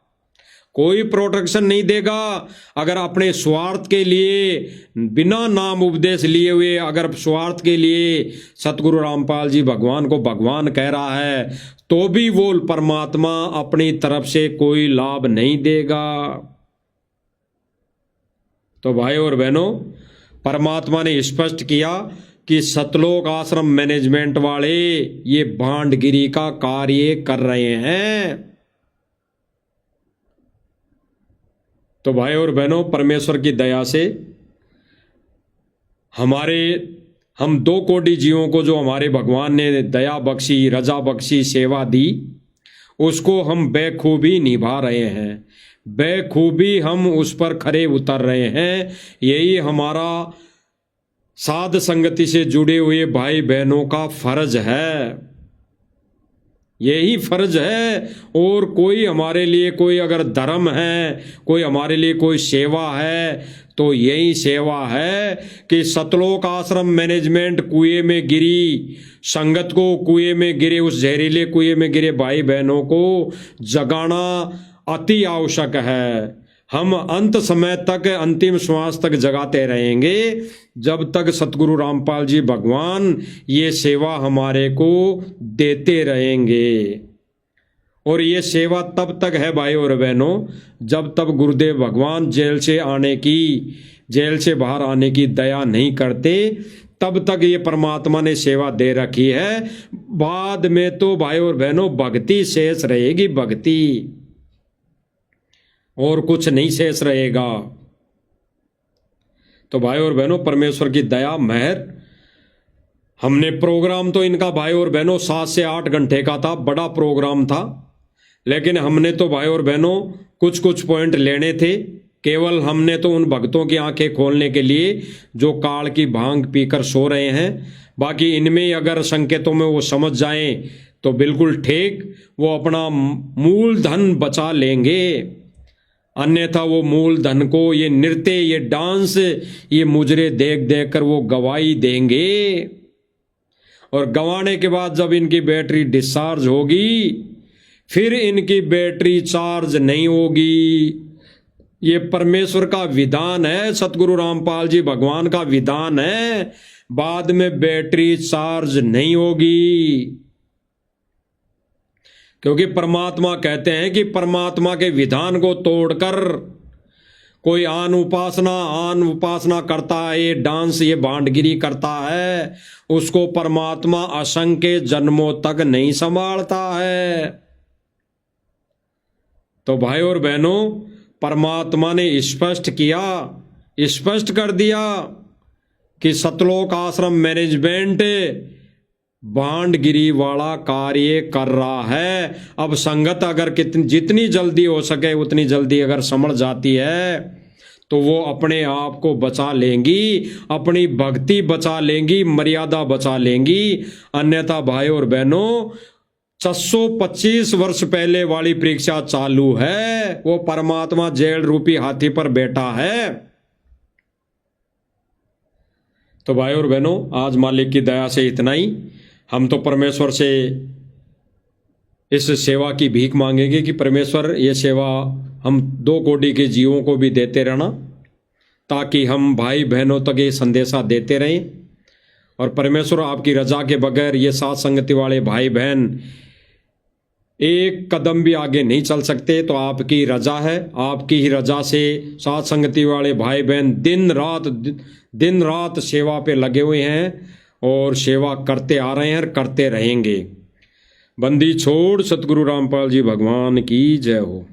कोई प्रोटेक्शन नहीं देगा। अगर अपने स्वार्थ के लिए, बिना नाम उपदेश लिए हुए, अगर स्वार्थ के लिए सतगुरु रामपाल जी भगवान को भगवान कह रहा है, तो भी वो परमात्मा अपनी तरफ से कोई लाभ नहीं देगा। तो भाई और बहनों, परमात्मा ने स्पष्ट किया कि सतलोक आश्रम मैनेजमेंट वाले ये भांडगिरी का कार्य कर रहे हैं। तो भाई और बहनों, परमेश्वर की दया से हम 2 कोटि जीवों को जो हमारे भगवान ने दया बख्शी, रजा बख्शी, सेवा दी, उसको हम बेखूबी निभा रहे हैं, बेखूबी हम उस पर खरे उतर रहे हैं। यही हमारा साध संगति से जुड़े हुए भाई बहनों का फर्ज है, यही फर्ज है। और कोई हमारे लिए कोई अगर धर्म है, कोई हमारे लिए कोई सेवा है, तो यही सेवा है कि सतलोक आश्रम मैनेजमेंट कुएं में गिरी संगत को, कुएं में गिरे, उस जहरीले कुएं में गिरे भाई बहनों को जगाना अति आवश्यक है। हम अंत समय तक, अंतिम श्वास तक जगाते रहेंगे, जब तक सतगुरु रामपाल जी भगवान ये सेवा हमारे को देते रहेंगे। और ये सेवा तब तक है भाई और बहनों जब तक गुरुदेव भगवान जेल से बाहर आने की दया नहीं करते, तब तक ये परमात्मा ने सेवा दे रखी है। बाद में तो भाई और बहनों भक्ति शेष रहेगी, भक्ति, और कुछ नहीं शेष रहेगा। तो भाई और बहनों परमेश्वर की दया मेहर, हमने प्रोग्राम तो इनका भाई और बहनों 7 से 8 घंटे का था, बड़ा प्रोग्राम था, लेकिन हमने तो भाई और बहनों कुछ कुछ पॉइंट लेने थे। केवल हमने तो उन भक्तों की आंखें खोलने के लिए जो काल की भांग पीकर सो रहे हैं, बाकी इनमें अगर संकेतों में वो समझ जाएं तो बिल्कुल ठीक, वो अपना मूल धन बचा लेंगे। अन्यथा वो मूल धन को ये नृत्य, ये डांस, ये मुजरे देख देख कर वो गवाही देंगे, और गंवाने के बाद जब इनकी बैटरी डिस्चार्ज होगी फिर इनकी बैटरी चार्ज नहीं होगी। ये परमेश्वर का विधान है, सतगुरु रामपाल जी भगवान का विधान है, बाद में बैटरी चार्ज नहीं होगी। क्योंकि परमात्मा कहते हैं कि परमात्मा के विधान को तोड़कर कोई आन उपासना करता है, ये डांस, ये भांडगिरी करता है, उसको परमात्मा असंख्य जन्मों तक नहीं संभालता है। तो भाई और बहनों परमात्मा ने स्पष्ट कर दिया कि सतलोक आश्रम मैनेजमेंट भांडगिरी वाला कार्य कर रहा है। अब संगत अगर जितनी जल्दी हो सके उतनी जल्दी अगर समझ जाती है तो वो अपने आप को बचा लेंगी, अपनी भक्ति बचा लेंगी, मर्यादा बचा लेंगी। अन्यथा भाई और बहनों 625 वर्ष पहले वाली परीक्षा चालू है, वो परमात्मा जेल रूपी हाथी पर बैठा है। तो भाई और बहनों आज मालिक की दया से इतना ही। हम तो परमेश्वर से इस सेवा की भीख मांगेंगे कि परमेश्वर ये सेवा हम 2 कोटि के जीवों को भी देते रहना, ताकि हम भाई बहनों तक ये संदेशा देते रहें। और परमेश्वर आपकी रजा के बगैर ये साथ संगति वाले भाई बहन एक कदम भी आगे नहीं चल सकते। तो आपकी रजा है, आपकी ही रजा से साथ संगति वाले भाई बहन दिन रात सेवा पे लगे हुए हैं और सेवा करते आ रहे हैं और करते रहेंगे। बंदी छोड़ सतगुरु रामपाल जी भगवान की जय हो।